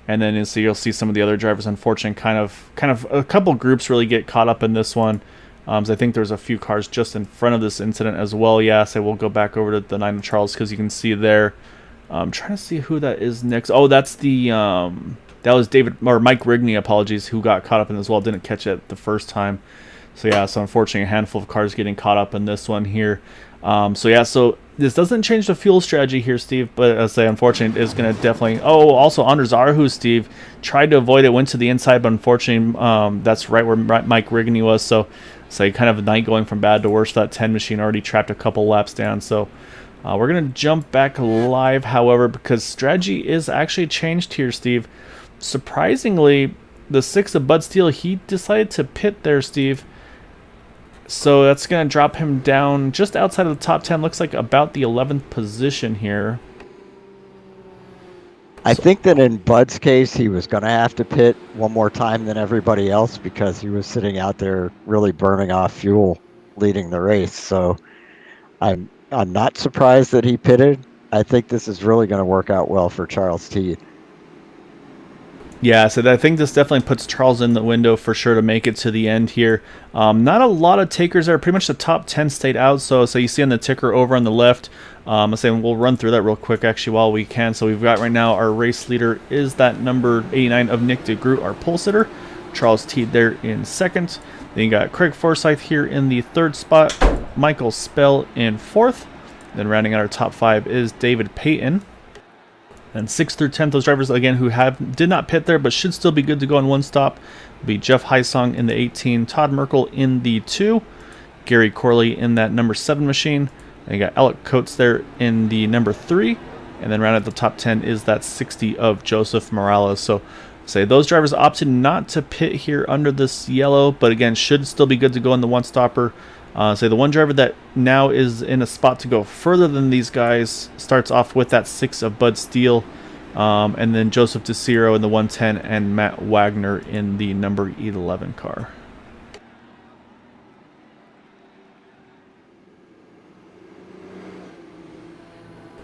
And then you'll see some of the other drivers, unfortunately, kind of a couple groups really get caught up in this one. So I think there's a few cars just in front of this incident as well. Yeah, so we'll go back over to the 9 of Charles because you can see there. I'm trying to see who that is next. Oh, that's the that was Mike Rigney, apologies, who got caught up in this as well. Didn't catch it the first time. So yeah, so unfortunately a handful of cars getting caught up in this one here. So yeah, so This doesn't change the fuel strategy here, Steve, but as I say, unfortunately, is going to definitely... Oh, also, Anders Arhu, Steve, tried to avoid it, went to the inside, but unfortunately, that's right where Mike Rigney was, so kind of a night going from bad to worse. That 10 machine already trapped a couple laps down, so we're going to jump back live, however, because strategy is actually changed here, Steve. Surprisingly, the 6 of Bud Steele, he decided to pit there, Steve. So that's going to drop him down just outside of the top 10. Looks like about the 11th position here. I think that in Bud's case, he was going to have to pit one more time than everybody else because he was sitting out there really burning off fuel leading the race. So I'm not surprised that he pitted. I think this is really going to work out well for Charles Teed. Yeah, so I think this definitely puts Charles in the window for sure to make it to the end here. Not a lot of takers there. Pretty much the top 10 stayed out. So you see on the ticker over on the left, I'm saying we'll run through that real quick actually while we can. So we've got right now our race leader is that number 89 of Nick DeGroot, our pole sitter. Charles Teed there in second. Then you got Craig Forsyth here in the third spot. Michael Spell in fourth. Then rounding out our top 5 is David Payton. And 6th through 10th, those drivers, again, who did not pit there but should still be good to go on one stop, will be Jeff Heisong in the 18, Todd Merkel in the 2, Gary Corley in that number 7 machine, and you got Alec Coates there in the number 3, and then round at the top 10 is that 60 of Joseph Morales. So those drivers opted not to pit here under this yellow, but again, should still be good to go in the one-stopper. The one driver that now is in a spot to go further than these guys starts off with that 6 of Bud Steele, and then Joseph DeCiro in the 110 and Matt Wagner in the number 11 car.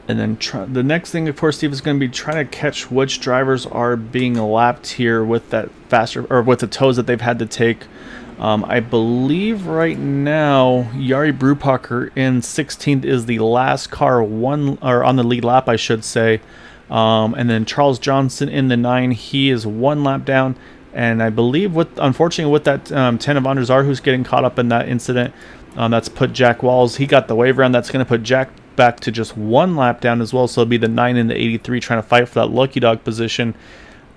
And then the next thing, of course, Steve, is going to be trying to catch which drivers are being lapped here with that faster, or with the tows that they've had to take. I believe right now Jari Brupacher in 16th is the last car on the lead lap, I should say. And then Charles Johnson in the 9, he is 1 lap down. And I believe unfortunately with that 10 of Anders Arhu's getting caught up in that incident, that's put Jack Walls. He got the wave around. That's going to put Jack back to just 1 lap down as well. So it'll be the 9 and the 83 trying to fight for that lucky dog position.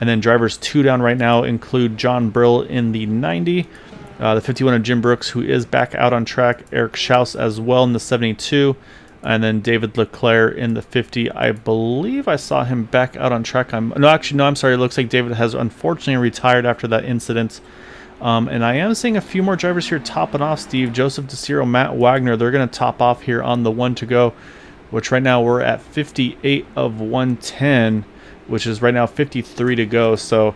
And then drivers 2 down right now include John Brill in the 90. The 51 of Jim Brooks, who is back out on track. Eric Schaus as well in the 72. And then David Leclerc in the 50. I believe I saw him back out on track. I'm sorry. It looks like David has unfortunately retired after that incident. And I am seeing a few more drivers here topping off, Steve. Joseph DeCiro, Matt Wagner. They're going to top off here on the 1 to go, which right now we're at 58 of 110, which is right now 53 to go. So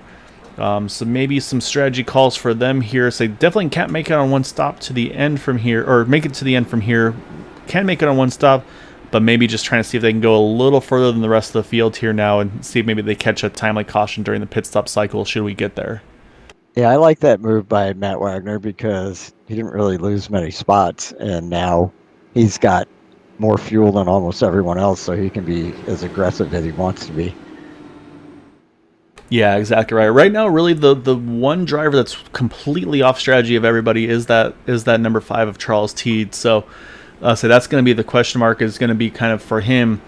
maybe some strategy calls for them here. So they definitely can't make it on one stop to the end from here, or make it to the end from here. Can make it on one stop, but maybe just trying to see if they can go a little further than the rest of the field here now and see if maybe they catch a timely caution during the pit stop cycle should we get there. Yeah, I like that move by Matt Wagner because he didn't really lose many spots, and now he's got more fuel than almost everyone else, so he can be as aggressive as he wants to be. Yeah, exactly right. Right now, really, the one driver that's completely off strategy of everybody is that number 5 of Charles Teed. So that's going to be the question mark, is going to be kind of for him.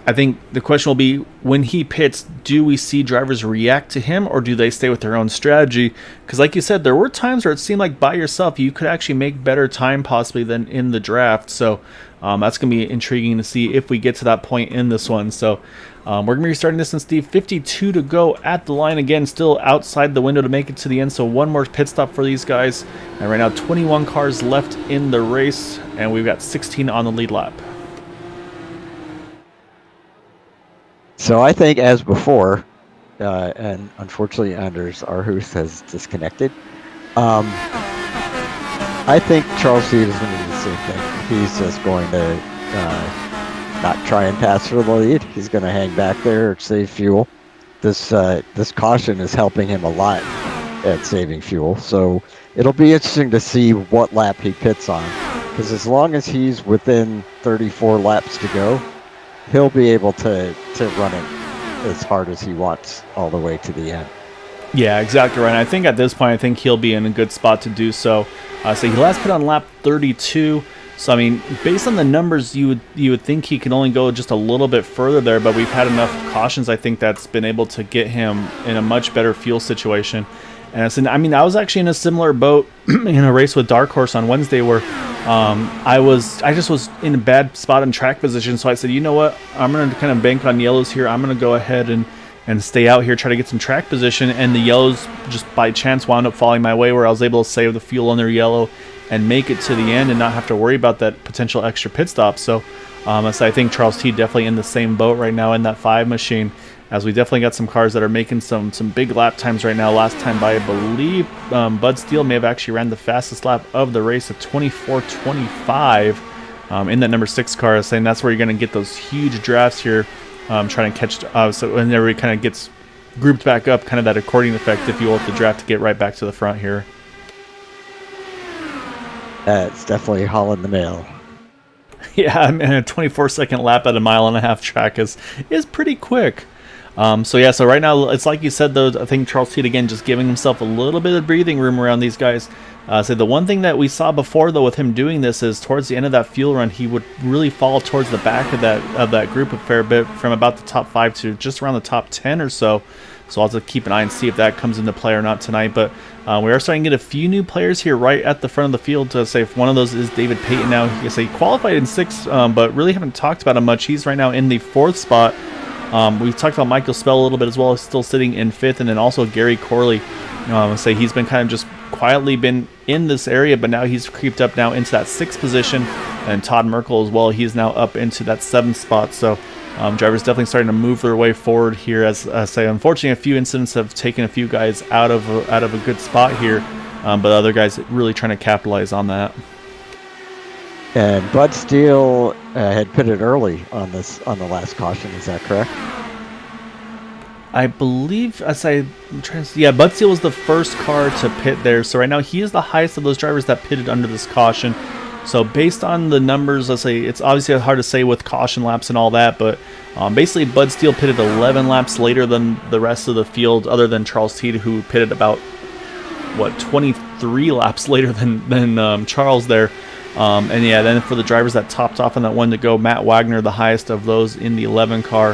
I think the question will be, when he pits, do we see drivers react to him or do they stay with their own strategy? Because like you said, there were times where it seemed like by yourself you could actually make better time possibly than in the draft. So that's going to be intriguing to see if we get to that point in this one. So we're going to be starting this in, Steve. 52 to go at the line. Again, still outside the window to make it to the end. So one more pit stop for these guys. And right now 21 cars left in the race. And we've got 16 on the lead lap. So I think, as before, and unfortunately Anders Arhus has disconnected, I think Charles Teed is going to do the same thing. He's just going to not try and pass for the lead. He's going to hang back there, save fuel. This caution is helping him a lot at saving fuel. So it'll be interesting to see what lap he pits on, because as long as he's within 34 laps to go, he'll be able to run it as hard as he wants all the way to the end. Yeah, exactly right. And I think at this point, I think he'll be in a good spot to do so. So he last pit on lap 32. So I mean, based on the numbers, you would think he can only go just a little bit further there, but we've had enough cautions, I think, that's been able to get him in a much better fuel situation. And so, I mean, I was actually in a similar boat in a race with Dark Horse on Wednesday where I just was in a bad spot in track position. So I said, you know what, I'm going to kind of bank on yellows here. I'm going to go ahead and stay out here, try to get some track position. And the yellows just by chance wound up falling my way where I was able to save the fuel on their yellow and make it to the end and not have to worry about that potential extra pit stop. So I think Charles T definitely in the same boat right now in that 5 machine, as we definitely got some cars that are making some big lap times right now. Last time by, I believe, Bud Steele may have actually ran the fastest lap of the race at 24:25 in that number 6 car, saying that's where you're going to get those huge drafts here, trying to catch. So when everybody kind of gets grouped back up, kind of that accordion effect, if you will, with the draft to get right back to the front here. It's definitely hauling the mail. Yeah, I mean, a 24-second lap at a 1.5 mile track is pretty quick. So right now, it's like you said, though, I think Charles Teed, again, just giving himself a little bit of breathing room around these guys. So the one thing that we saw before, though, with him doing this is towards the end of that fuel run, he would really fall towards the back of that group a fair bit, from about the top 5 to just around the top 10 or so. So I'll have to keep an eye and see if that comes into play or not tonight. But we are starting to get a few new players here right at the front of the field. To say if one of those is David Payton now. He qualified in 6th, but really haven't talked about him much. He's right now in the 4th spot. We've talked about Michael Spell a little bit as well, still sitting in 5th, and then also Gary Corley. He's been kind of just quietly been in this area, but now he's creeped up now into that 6th position, and Todd Merkel as well. He's now up into that 7th spot. So drivers definitely starting to move their way forward here. As I say, unfortunately, a few incidents have taken a few guys out of a good spot here, but other guys really trying to capitalize on that. And Bud Steele had pitted early on the last caution. Is that correct? I believe, Bud Steele was the first car to pit there. So right now he is the highest of those drivers that pitted under this caution. So based on the numbers, it's obviously hard to say with caution laps and all that, but basically Bud Steele pitted 11 laps later than the rest of the field, other than Charles Teed, who pitted about 23 laps later than Charles there. Then for the drivers that topped off on that one to go, Matt Wagner, the highest of those in the 11 car,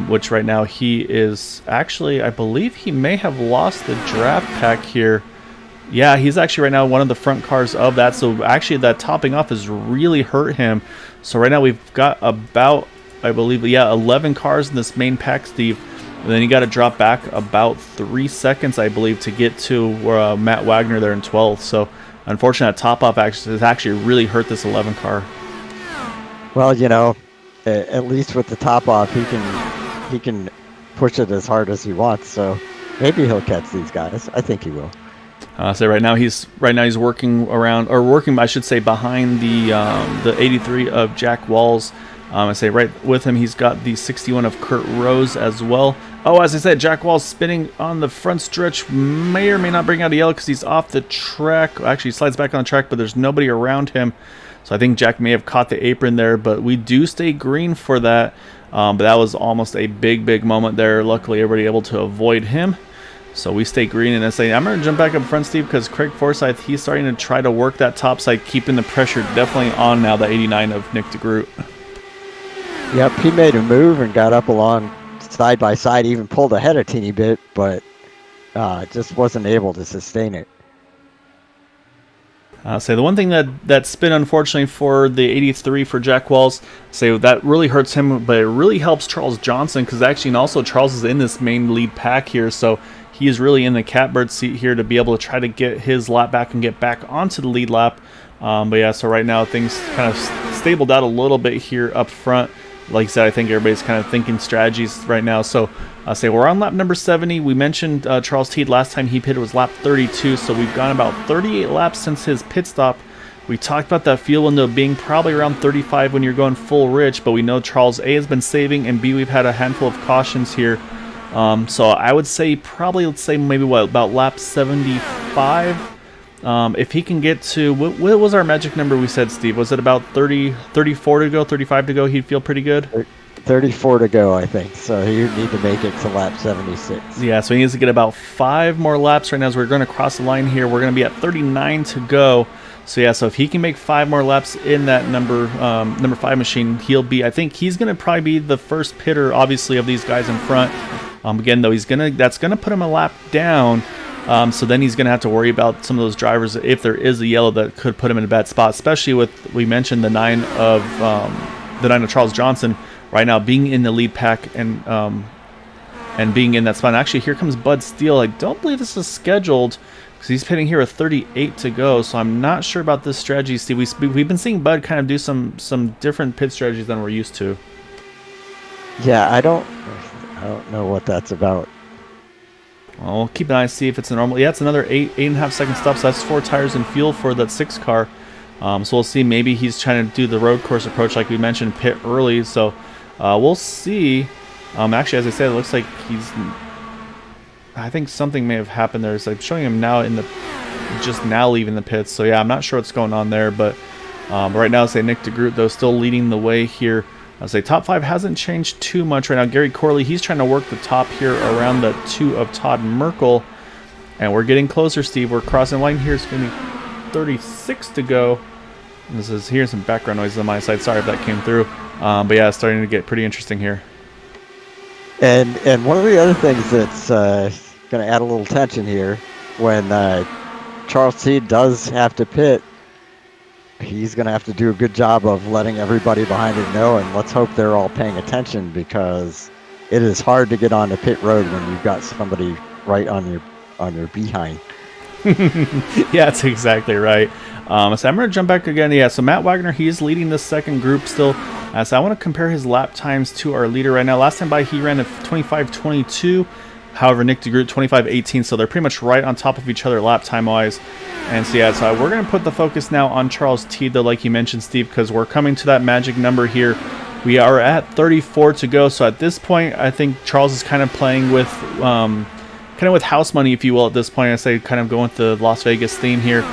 which right now he is actually, I believe he may have lost the draft pack here. Yeah, he's actually right now one of the front cars of that. So actually that topping off has really hurt him. So right now we've got about, I believe, 11 cars in this main pack, Steve. And then you got to drop back about 3 seconds, I believe, to get to Matt Wagner there in 12th. So unfortunately, that top off has actually really hurt this 11 car. Well, at least with the top off, he can push it as hard as he wants. So maybe he'll catch these guys. I think he will. So right now he's working around, or working, I should say, behind the 83 of Jack Walls. Right with him, he's got the 61 of Kurt Rose as well. Oh, as I said, Jack Walls spinning on the front stretch, may or may not bring out a yellow because he's off the track. Actually, he slides back on the track, but there's nobody around him. So I think Jack may have caught the apron there, but we do stay green for that. But that was almost a big moment there. Luckily, everybody able to avoid him. So we stay green, and I'm going to jump back up front, Steve, because Craig Forsyth, he's starting to try to work that top side, keeping the pressure definitely on now, the 89 of Nick DeGroot. Yep, he made a move and got up along side by side, even pulled ahead a teeny bit, but just wasn't able to sustain it. The one thing that spin, unfortunately, for the 83 for Jack Walls, that really hurts him, but it really helps Charles Johnson, because actually, and also Charles is in this main lead pack here, so he is really in the catbird seat here to be able to try to get his lap back and get back onto the lead lap. So right now things kind of stabled out a little bit here up front. Like I said, I think everybody's kind of thinking strategies right now. So we're on lap number 70. We mentioned Charles Teed last time he pitted was lap 32, so we've gone about 38 laps since his pit stop. We talked about that fuel window being probably around 35 when you're going full rich, but we know Charles A has been saving, and B, we've had a handful of cautions here. So I would say maybe about lap 75. If he can get to, what was our magic number we said, Steve? Was it about 34 to go, 35 to go? He'd feel pretty good? 34 to go, I think. So you need to make it to lap 76. Yeah, so he needs to get about 5 more laps right now as we're going to cross the line here. We're going to be at 39 to go. So yeah, so if he can make 5 more laps in that number 5 machine, he'll be, I think he's going to probably be the first pitter, obviously, of these guys in front. Again, though, that's going to put him a lap down. So then he's going to have to worry about some of those drivers if there is a yellow that could put him in a bad spot, especially with, we mentioned the 9 of Charles Johnson right now being in the lead pack and being in that spot. And actually, here comes Bud Steele. I don't believe this is scheduled because he's pitting here with 38 to go. So I'm not sure about this strategy, Steve. We've been seeing Bud kind of do some different pit strategies than we're used to. Yeah, I don't know what that's about. Well, we'll keep an eye and see if it's a normal. Yeah, it's another 8.5 second stop. So that's 4 tires and fuel for that 6 car. So we'll see. Maybe he's trying to do the road course approach like we mentioned, pit early. So we'll see. Actually, as I said, it looks like I think something may have happened there. It's like showing him now just now leaving the pits. So yeah, I'm not sure what's going on there. But right now, say Nick DeGroot, though, still leading the way here. I'll say top 5 hasn't changed too much right now. Gary Corley, he's trying to work the top here around the 2 of Todd Merkel. And we're getting closer, Steve. We're crossing the line here. It's going to be 36 to go. Here's some background noises on my side. Sorry if that came through. But yeah, it's starting to get pretty interesting here. And one of the other things that's going to add a little tension here, when Charles Teed does have to pit, he's going to have to do a good job of letting everybody behind him know, and let's hope they're all paying attention, because it is hard to get on the pit road when you've got somebody right on your behind. Yeah, that's exactly right. So I'm going to jump back again. Yeah, so Matt Wagner, he's leading the second group still. So I want to compare his lap times to our leader right now. Last time by, he ran a 25:22. However, Nick DeGroot 25:18. So they're pretty much right on top of each other lap time wise. And so yeah, so we're going to put the focus now on Charles Teed, though, like you mentioned, Steve, because we're coming to that magic number here. We are at 34 to go. So at this point, I think Charles is kind of playing with house money, if you will, at this point. I say kind of going with the Las Vegas theme here.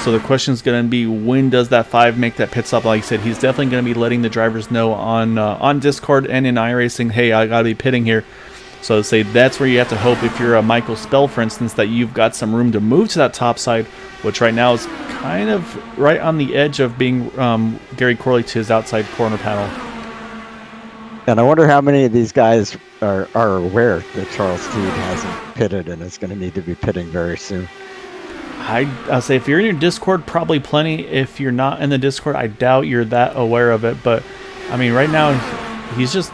So the question is going to be, when does that 5 make that pit stop? Like I said, he's definitely going to be letting the drivers know on Discord and in iRacing, hey, I got to be pitting here. So say that's where you have to hope, if you're a Michael Spell, for instance, that you've got some room to move to that top side, which right now is kind of right on the edge of being Gary Corley to his outside corner panel. And I wonder how many of these guys are aware that Charles Teed hasn't pitted and is going to need to be pitting very soon. I'll say if you're in your Discord, probably plenty. If you're not in the Discord, I doubt you're that aware of it. But I mean, right now, he's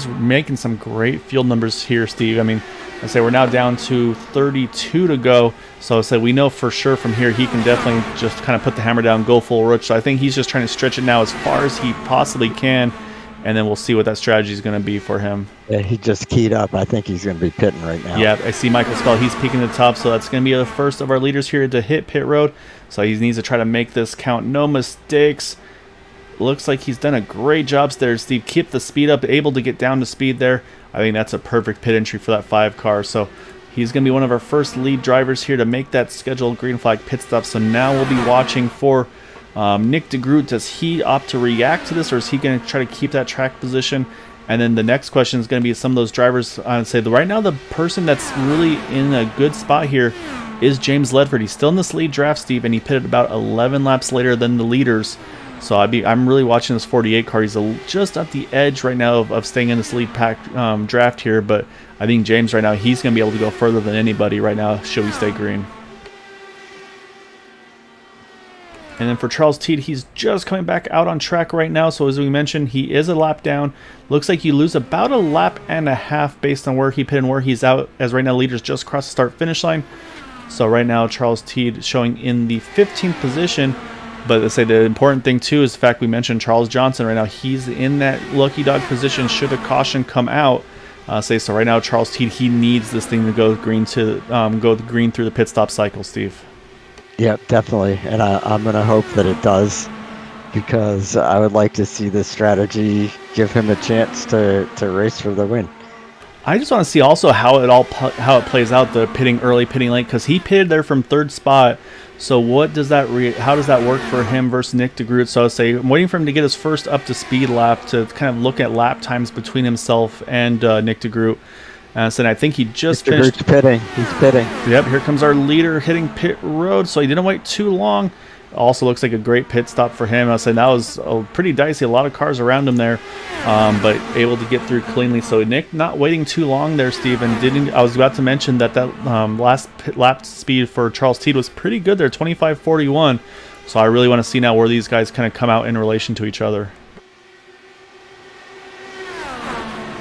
making some great field numbers here, Steve. I mean, I say we're now down to 32 to go. So I say we know for sure from here he can definitely just kind of put the hammer down, go full roach. So I think he's just trying to stretch it now as far as he possibly can. And then we'll see what that strategy is going to be for him. Yeah, he just keyed up. I think he's going to be pitting right now. Yeah, I see Michael Spell. He's peeking the top, so that's going to be the first of our leaders here to hit pit road. So he needs to try to make this count. No mistakes. Looks like he's done a great job there, Steve. Keep the speed up, able to get down to speed there. I think that's a perfect pit entry for that 5 car. So he's going to be one of our first lead drivers here to make that scheduled green flag pit stop. So now we'll be watching for Nick DeGroot. Does he opt to react to this, or is he going to try to keep that track position? And then the next question is going to be some of those drivers. I'd say right now the person that's really in a good spot here is James Ledford. He's still in this lead draft, Steve, and he pitted about 11 laps later than the leaders. So I'm really watching this 48 car. He's just at the edge right now of staying in this lead pack draft here. But I think James right now, he's going to be able to go further than anybody right now should we stay green. And then for Charles Teed, he's just coming back out on track right now. So as we mentioned, he is a lap down. Looks like you lose about a lap and a half based on where he pitted and where he's out, as right now leaders just crossed the start-finish line. So right now Charles Teed showing in the 15th position. But let's say the important thing too is the fact we mentioned Charles Johnson right now. He's in that lucky dog position should a caution come out. So right now Charles Teed, he needs this thing to go green through the pit stop cycle, Steve. Yeah, definitely. And I'm going to hope that it does, because I would like to see this strategy give him a chance to race for the win. I just want to see also how it plays out, the pitting early, pitting late, because he pitted there from third spot. So what does that how does that work for him versus Nick DeGroot? So I would say I'm waiting for him to get his first up to speed lap to kind of look at lap times between himself and Nick DeGroot. So I think he just finished pitting. He's pitting. Yep, here comes our leader hitting pit road. So he didn't wait too long. Also looks like a great pit stop for him. I was saying that was pretty dicey. A lot of cars around him there, but able to get through cleanly. So Nick not waiting too long there, Steve. And I was about to mention that last pit lap speed for Charles Teed was pretty good there, 25:41. So I really want to see now where these guys kind of come out in relation to each other.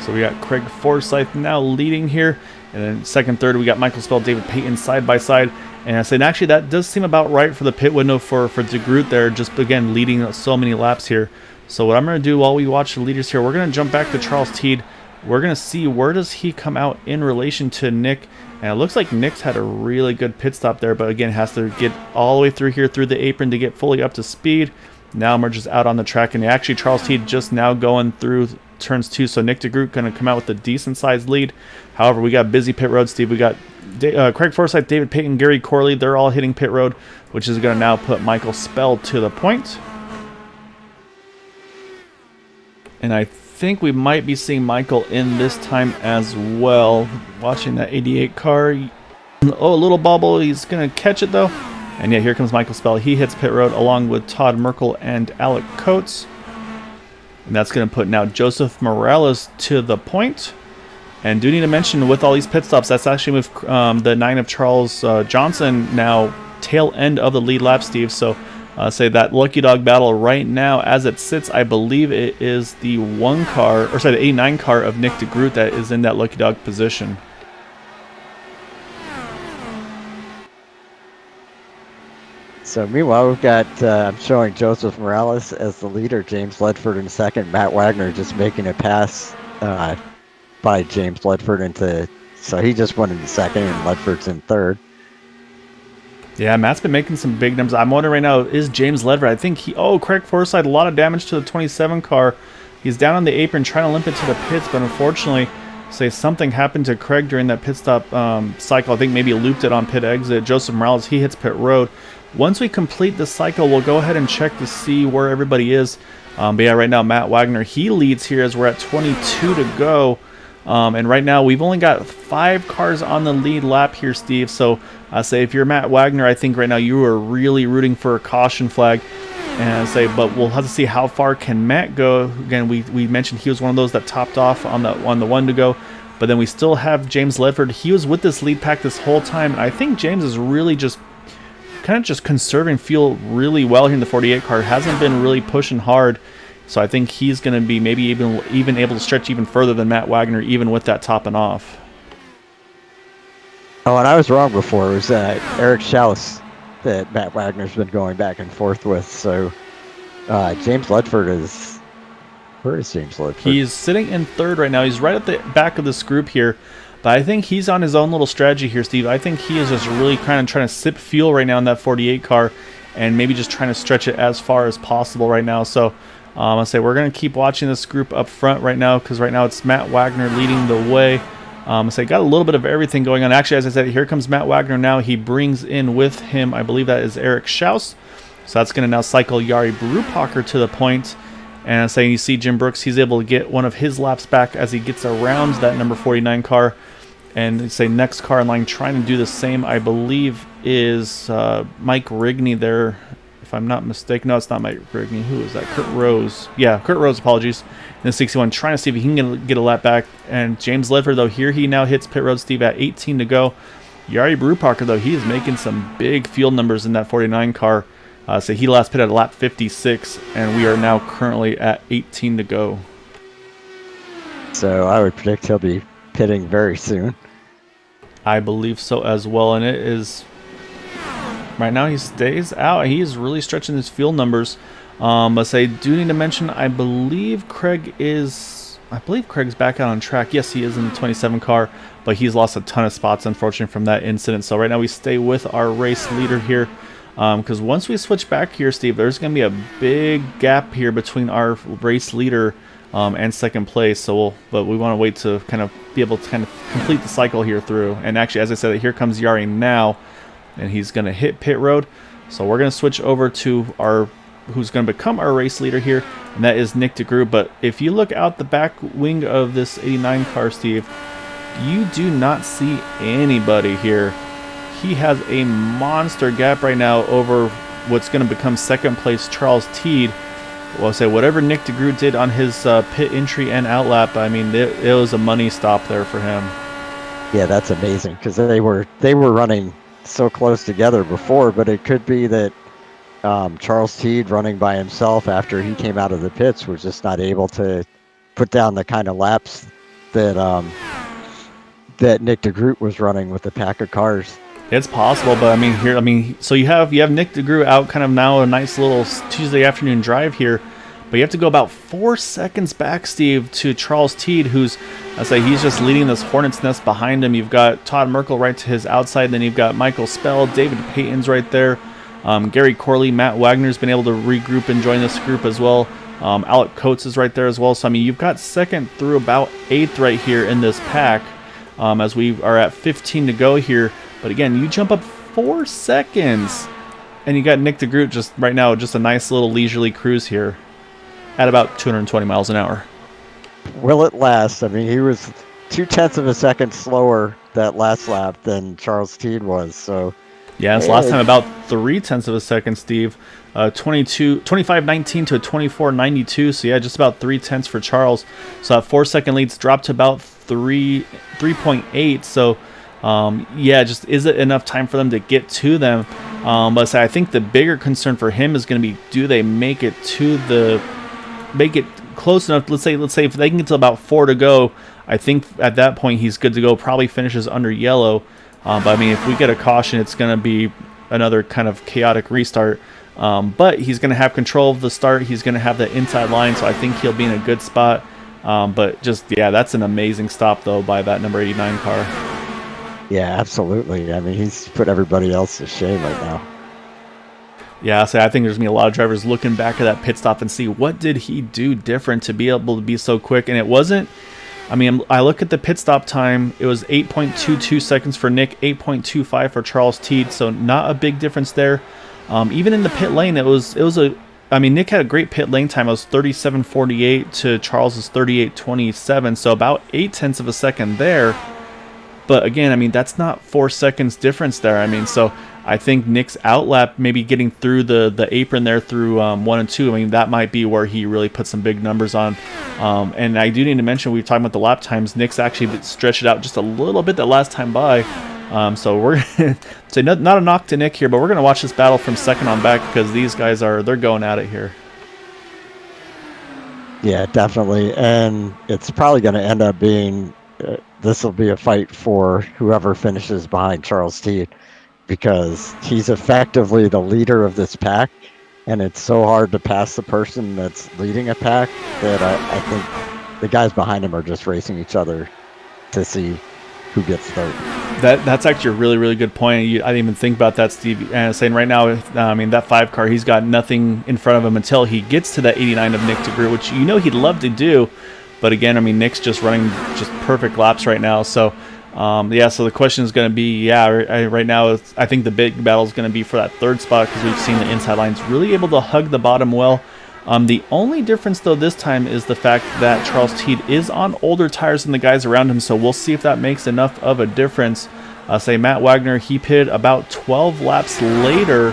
So we got Craig Forsyth now leading here. And then second, third, we got Michael Spell, David Payton side by side. And I said, actually, that does seem about right for the pit window for DeGroot there, just, again, leading so many laps here. So what I'm going to do while we watch the leaders here, we're going to jump back to Charles Teed. We're going to see where does he come out in relation to Nick. And it looks like Nick's had a really good pit stop there, but again, has to get all the way through here, through the apron to get fully up to speed. Now emerges out on the track. And actually, Charles Teed just now going through turns 2, so Nick DeGroot going to come out with a decent sized lead. However, we got busy pit road, Steve. We got Craig Forsyth, David Payton, Gary Corley. They're all hitting pit road, which is going to now put Michael Spell to the point. And I think we might be seeing Michael in this time as well. Watching that 88 car. Oh, a little bobble. He's going to catch it though. And yeah, here comes Michael Spell. He hits pit road along with Todd Merkel and Alec Coates. And that's going to put now Joseph Morales to the point. And do need to mention, with all these pit stops, that's actually with the 9 of Charles Johnson now tail end of the lead lap, Steve. So say that Lucky Dog battle right now, as it sits, I believe it is the the 89 car of Nick DeGroot that is in that Lucky Dog position. So meanwhile, we've got, I'm showing Joseph Morales as the leader, James Ledford in second, Matt Wagner just making a pass by James Ledford so he just went into second and Ledford's in third. Yeah, Matt's been making some big numbers. I'm wondering right now, is James Ledford, I think Craig Forsyth, a lot of damage to the 27 car. He's down on the apron trying to limp it to the pits, but unfortunately, something happened to Craig during that pit stop cycle. I think maybe looped it on pit exit. Joseph Morales, he hits pit road. Once we complete the cycle, we'll go ahead and check to see where everybody is. But yeah, right now, Matt Wagner, he leads here as we're at 22 to go. And right now, we've only got 5 cars on the lead lap here, Steve. So I say if you're Matt Wagner, I think right now you are really rooting for a caution flag. And but we'll have to see how far can Matt go. Again, we mentioned he was one of those that topped off on the one to go. But then we still have James Ledford. He was with this lead pack this whole time. And I think James is really just conserving fuel really well here in the 48 car. Hasn't been really pushing hard. So I think he's going to be maybe even able to stretch even further than Matt Wagner, even with that topping off. Oh, and I was wrong before. It was Eric Schaus that Matt Wagner's been going back and forth with. So James Ledford is... Where is James Ledford? He's sitting in third right now. He's right at the back of this group here. But I think he's on his own little strategy here, Steve. I think he is just really kind of trying to sip fuel right now in that 48 car and maybe just trying to stretch it as far as possible right now. So I say we're going to keep watching this group up front right now, because right now it's Matt Wagner leading the way. So got a little bit of everything going on. Actually, as I said, here comes Matt Wagner now. He brings in with him, I believe that is Eric Schaus. So that's going to now cycle Jari Brupacher to the point. And saying you see Jim Brooks, he's able to get one of his laps back as he gets around that number 49 car. And say next car in line trying to do the same, I believe, is Mike Rigney there. If I'm not mistaken. No, it's not Mike Rigney. Who is that? Kurt Rose. Yeah, Kurt Rose, apologies. In the 61, trying to see if he can get a lap back. And James Ledford, though, here he now hits pit road, Steve, at 18 to go. Jari Brupacher, though, he is making some big field numbers in that 49 car. So he last pit at lap 56, and we are now currently at 18 to go. So I would predict he'll be pitting very soon. I believe so as well, and it is... Right now he stays out. He is really stretching his field numbers. But say, do need to mention, I believe Craig's back out on track. Yes, he is in the 27 car, but he's lost a ton of spots, unfortunately, from that incident. So right now we stay with our race leader here. Because once we switch back here, Steve, there's going to be a big gap here between our race leader and second place. But we want to wait to kind of be able to kind of complete the cycle here through. And actually, as I said, here comes Yari now, and he's going to hit pit road. So we're going to switch over to who's going to become our race leader here, and that is Nick DeGroot. But if you look out the back wing of this 89 car, Steve, you do not see anybody here. He has a monster gap right now over what's going to become second place Charles Teed. Well, I'll say whatever Nick DeGroot did on his pit entry and out lap, I mean, it was a money stop there for him. Yeah, that's amazing, because they were running so close together before, but it could be that Charles Teed running by himself after he came out of the pits was just not able to put down the kind of laps that that Nick DeGroot was running with the pack of cars. It's possible, but so you have Nick DeGroot out kind of now, a nice little Tuesday afternoon drive here, but you have to go about 4 seconds back, Steve, to Charles Teed, who's, he's just leading this hornet's nest behind him. You've got Todd Merkel right to his outside, then you've got Michael Spell, David Payton's right there, Gary Corley, Matt Wagner's been able to regroup and join this group as well. Alec Coates is right there as well. So you've got second through about 8th right here in this pack, as we are at 15 to go here. But again, you jump up 4 seconds, and you got Nick DeGroot just right now, just a nice little leisurely cruise here at about 220 miles an hour. Will it last? I mean, he was 0.2 of a second slower that last lap than Charles Teed was. So yeah, it's last time about 0.3 of a second, Steve. 25.19 to a 24.92. So yeah, just about 0.3 for Charles. So that 4 second leads dropped to about 3.8. So yeah, just is it enough time for them to get to them? But I think the bigger concern for him is going to be, do they make it close enough? Let's say if they can get to about 4 to go, I think at that point he's good to go. Probably finishes under yellow. But I mean, if we get a caution, it's going to be another kind of chaotic restart. But he's going to have control of the start. He's going to have the inside line, so I think he'll be in a good spot. But just, yeah, that's an amazing stop, though, by that number 89 car. Yeah, absolutely. I mean, he's put everybody else to shame right now. Yeah, so I think there's going to be a lot of drivers looking back at that pit stop and see what did he do different to be able to be so quick. And it wasn't, I mean, I look at the pit stop time. It was 8.22 seconds for Nick, 8.25 for Charles Teed. So not a big difference there. Even in the pit lane, Nick had a great pit lane time. It was 37.48 to Charles's 38.27. So about 0.8 of a second there. But again, I mean, that's not 4 seconds difference there. I mean, so I think Nick's outlap, maybe getting through the apron there through 1 and 2, I mean, that might be where he really put some big numbers on. And I do need to mention, we were talking about the lap times. Nick's actually stretched it out just a little bit that last time by. So we're going to say not a knock to Nick here, but we're going to watch this battle from second on back, because these guys they're going at it here. Yeah, definitely. And it's probably going to end up being... this will be a fight for whoever finishes behind Charles Teed, because he's effectively the leader of this pack, and it's so hard to pass the person that's leading a pack that I think the guys behind him are just racing each other to see who gets third. That's actually a really, really good point. I didn't even think about that, Steve. Saying right now, I mean, that 5 car, he's got nothing in front of him until he gets to that 89 of Nick DeGroot, which he'd love to do. But again, I mean, Nick's just running just perfect laps right now. So, so the question is going to be, right now, I think the big battle is going to be for that third spot, because we've seen the inside lines really able to hug the bottom well. The only difference, though, this time is the fact that Charles Teed is on older tires than the guys around him. So we'll see if that makes enough of a difference. Matt Wagner, he pitted about 12 laps later.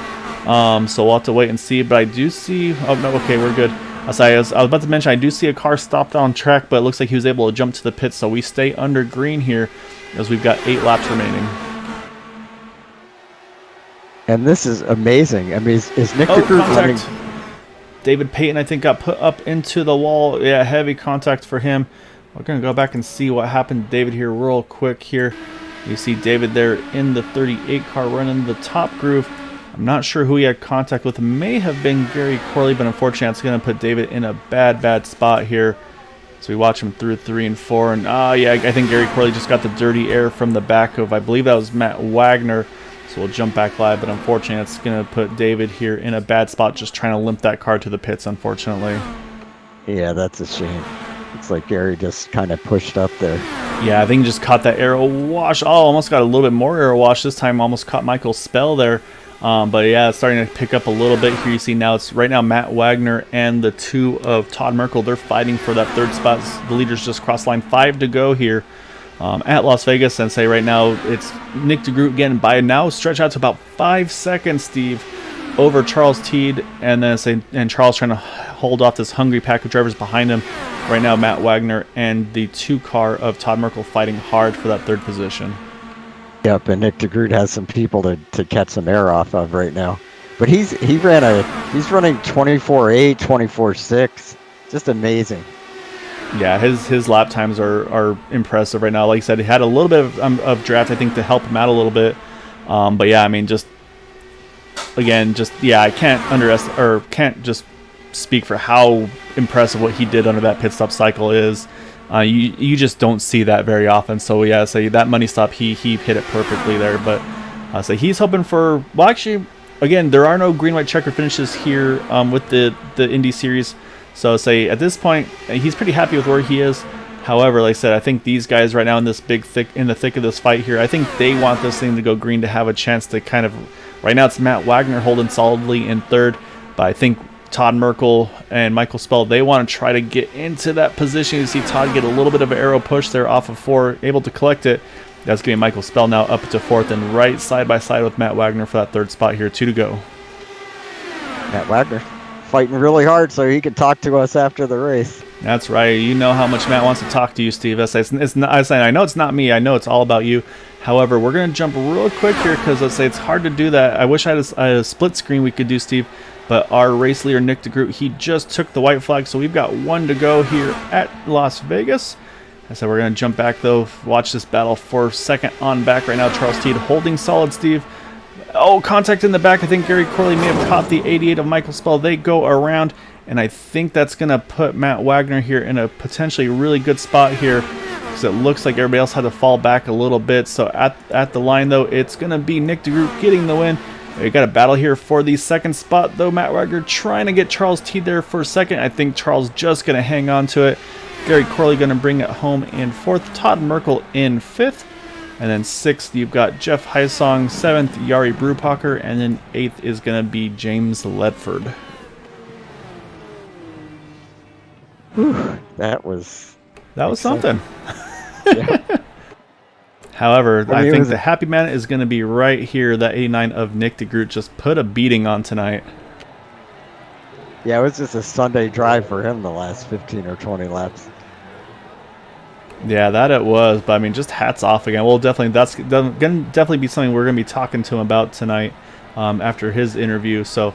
So we'll have to wait and see. But I do see, oh, no, okay, we're good. I was about to mention, I do see a car stopped on track, but it looks like he was able to jump to the pit, so we stay under green here as we've got 8 laps remaining. And this is amazing. I mean, is Nick DeGroot running? David Payton, I think, got put up into the wall. Yeah, heavy contact for him. We're going to go back and see what happened to David here real quick here. You see David there in the 38 car running the top groove. I'm not sure who he had contact with. It may have been Gary Corley, but unfortunately that's going to put David in a bad spot here. So we watch him through 3 and 4. And I think Gary Corley just got the dirty air from the back of, I believe that was Matt Wagner. So we'll jump back live, but unfortunately it's going to put David here in a bad spot, just trying to limp that car to the pits, unfortunately. Yeah, that's a shame. Looks like Gary just kind of pushed up there. Yeah, I think he just caught that arrow wash. Oh, almost got a little bit more arrow wash this time. Almost caught Michael Spell there. But yeah, it's starting to pick up a little bit here. You see now it's right now Matt Wagner and the two of Todd Merkel. They're fighting for that third spot. The leaders just crossed line. 5 to go here at Las Vegas. And say right now it's Nick DeGroot getting by. Now stretch out to about 5 seconds, Steve, over Charles Teed. And then and Charles trying to hold off this hungry pack of drivers behind him. Right now Matt Wagner and the 2 car of Todd Merkel fighting hard for that third position. Yep, and Nick DeGroot has some people to catch some air off of right now. But he's running 24.8, 24.6. Just amazing. Yeah, his lap times are impressive right now. Like I said, he had a little bit of draft, I think, to help him out a little bit. But yeah, I mean, I can't just speak for how impressive what he did under that pit stop cycle is. You just don't see that very often. So yeah, say that money stop, he hit it perfectly there. But so he's hoping for, well, actually, again, there are no green white checker finishes here with the Indy Series. So say at this point, he's pretty happy with where he is. However, like I said, I think these guys right now in this in the thick of this fight here, I think they want this thing to go green to have a chance to kind of. Right now, it's Matt Wagner holding solidly in third, but I think Todd Merkel and Michael Spell, they want to try to get into that position. You see Todd get a little bit of an arrow push there off of 4, able to collect it. That's going to be Michael Spell now up to 4th and right side by side with Matt Wagner for that third spot here. 2 to go. Matt Wagner fighting really hard so he can talk to us after the race. That's right. You know how much Matt wants to talk to you, Steve. I know it's not me. I know it's all about you. However, we're going to jump real quick here because let's say it's hard to do that. I wish I had a split screen we could do, Steve. But our race leader, Nick DeGroot, he just took the white flag. So we've got 1 to go here at Las Vegas. I said we're going to jump back, though. Watch this battle for second on back right now. Charles Teed holding solid, Steve. Oh, contact in the back. I think Gary Corley may have caught the 88 of Michael Spell. They go around. And I think that's going to put Matt Wagner here in a potentially really good spot here. Because it looks like everybody else had to fall back a little bit. So at the line, though, it's going to be Nick DeGroot getting the win. We got a battle here for the second spot, though. Matt Wagner trying to get Charles Teed there for a second. I think Charles just going to hang on to it. Gary Corley going to bring it home in 4th. Todd Merkel in 5th. And then 6th, you've got Jeff Heisong. 7th, Yari Brupacher. And then 8th is going to be James Ledford. Whew, that was something. Yeah. However, I think the happy man is going to be right here. That 89 of Nick DeGroot just put a beating on tonight. Yeah, it was just a Sunday drive for him the last 15 or 20 laps. Yeah, that it was. But I mean, just hats off again. Well, definitely that's going to definitely be something we're going to be talking to him about tonight after his interview. So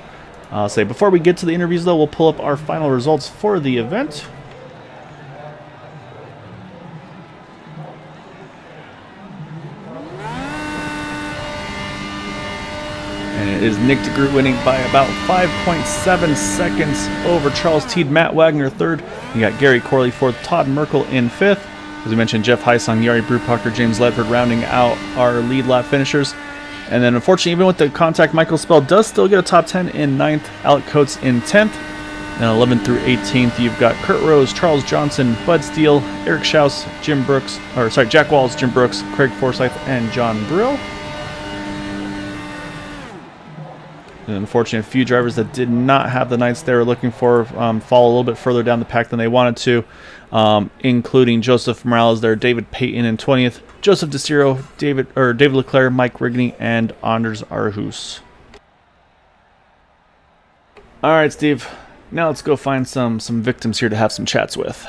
I'll say before we get to the interviews, though, we'll pull up our final results for the event. And it is Nick DeGroot winning by about 5.7 seconds over Charles Teed. Matt Wagner 3rd. You got Gary Corley 4th. Todd Merkel in 5th. As we mentioned, Jeff Heisong, Yari Brupacher, James Ledford rounding out our lead lap finishers. And then unfortunately, even with the contact, Michael Spell does still get a top 10 in 9th. Alec Coates in 10th. And 11th through 18th, you've got Kurt Rose, Charles Johnson, Bud Steele, Eric Schaus, Jack Walls, Jim Brooks, Craig Forsyth, and John Brill. And unfortunately, a few drivers that did not have the nights they were looking for fall a little bit further down the pack than they wanted to, including Joseph Morales there, David Payton in 20th, Joseph DeCiro, David Leclerc, Mike Rigney, and Anders Arhus. All right, Steve. Now let's go find some victims here to have some chats with.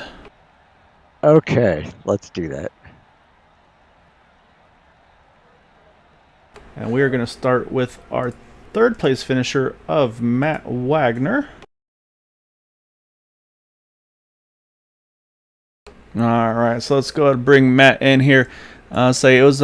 Okay, let's do that. And we are going to start with our third place finisher of Matt Wagner. All right, so let's go ahead and bring Matt in here. Say it was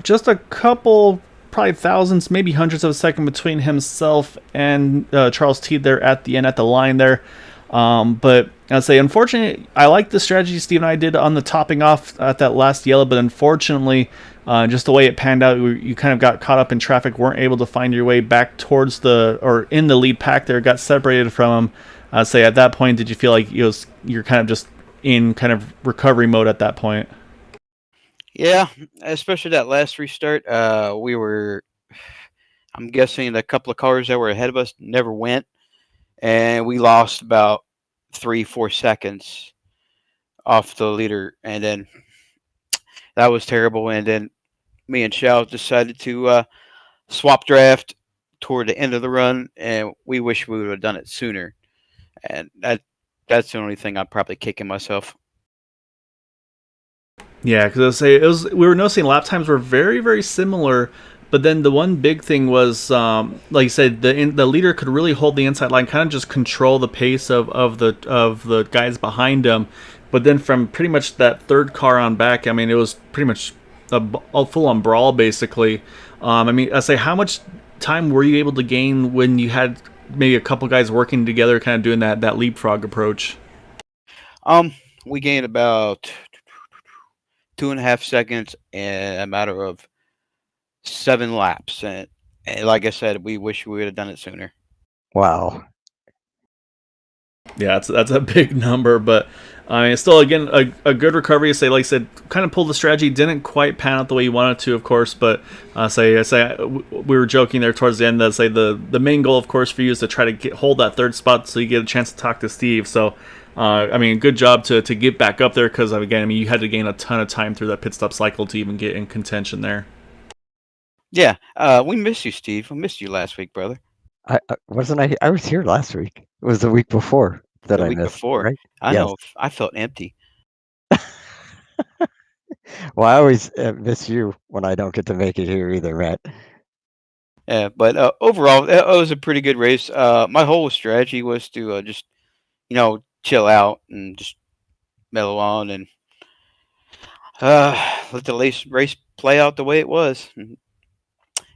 just a couple, probably thousands, maybe hundreds of a second between himself and Charles Teed there at the end, at the line there. But I'd say, unfortunately, I like the strategy Steve and I did on the topping off at that last yellow, but unfortunately, just the way it panned out, you kind of got caught up in traffic, weren't able to find your way back towards in the lead pack there, got separated from him. I'd say at that point, did you feel like you're kind of just in kind of recovery mode at that point. Yeah, especially that last restart. I'm guessing a couple of cars that were ahead of us never went, and we lost about 3-4 seconds off the leader, and then that was terrible. And then me and Shao decided to swap draft toward the end of the run, and we wish we would have done it sooner. And that's the only thing I'm probably kicking myself. Yeah, because I say it was. We were noticing lap times were very, very similar, but then the one big thing was, like you said, the leader could really hold the inside line, kind of just control the pace of the guys behind him. But then from pretty much that third car on back, I mean, it was pretty much a full on brawl basically. I mean, I say, how much time were you able to gain when you had maybe a couple guys working together, kind of doing that leapfrog approach? We gained about 2.5 seconds in a matter of 7 laps, and like I said, we wish we would have done it sooner. Wow. Yeah, that's a big number, but I mean, still, again, a good recovery. Say, like I said, kind of pulled the strategy, didn't quite pan out the way you wanted to, of course. But we were joking there towards the end that say the main goal, of course, for you is to try to hold that third spot so you get a chance to talk to Steve. So, I mean, good job to get back up there because again, I mean, you had to gain a ton of time through that pit stop cycle to even get in contention there. Yeah, we missed you, Steve. We missed you last week, brother. I wasn't. I was here last week. It was the week before that The I week missed. before, Right? I Yes. know I felt empty. Well, I always miss you when I don't get to make it here either, Matt. Yeah, but overall, it was a pretty good race. My whole strategy was to just chill out and just mellow on and let the race play out the way it was. And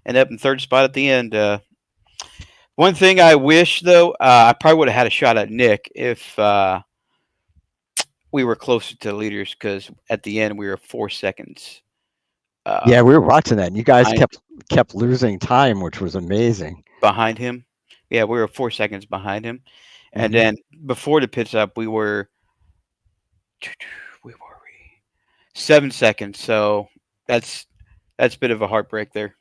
end up in third spot at the end. One thing I wish, though, I probably would have had a shot at Nick if we were closer to the leaders, because at the end we were 4 seconds. Yeah, we were watching that, and you guys behind, kept losing time, which was amazing. behind him. Yeah, we were 4 seconds behind him, and then before the pit stop we were 7 seconds. So that's a bit of a heartbreak there.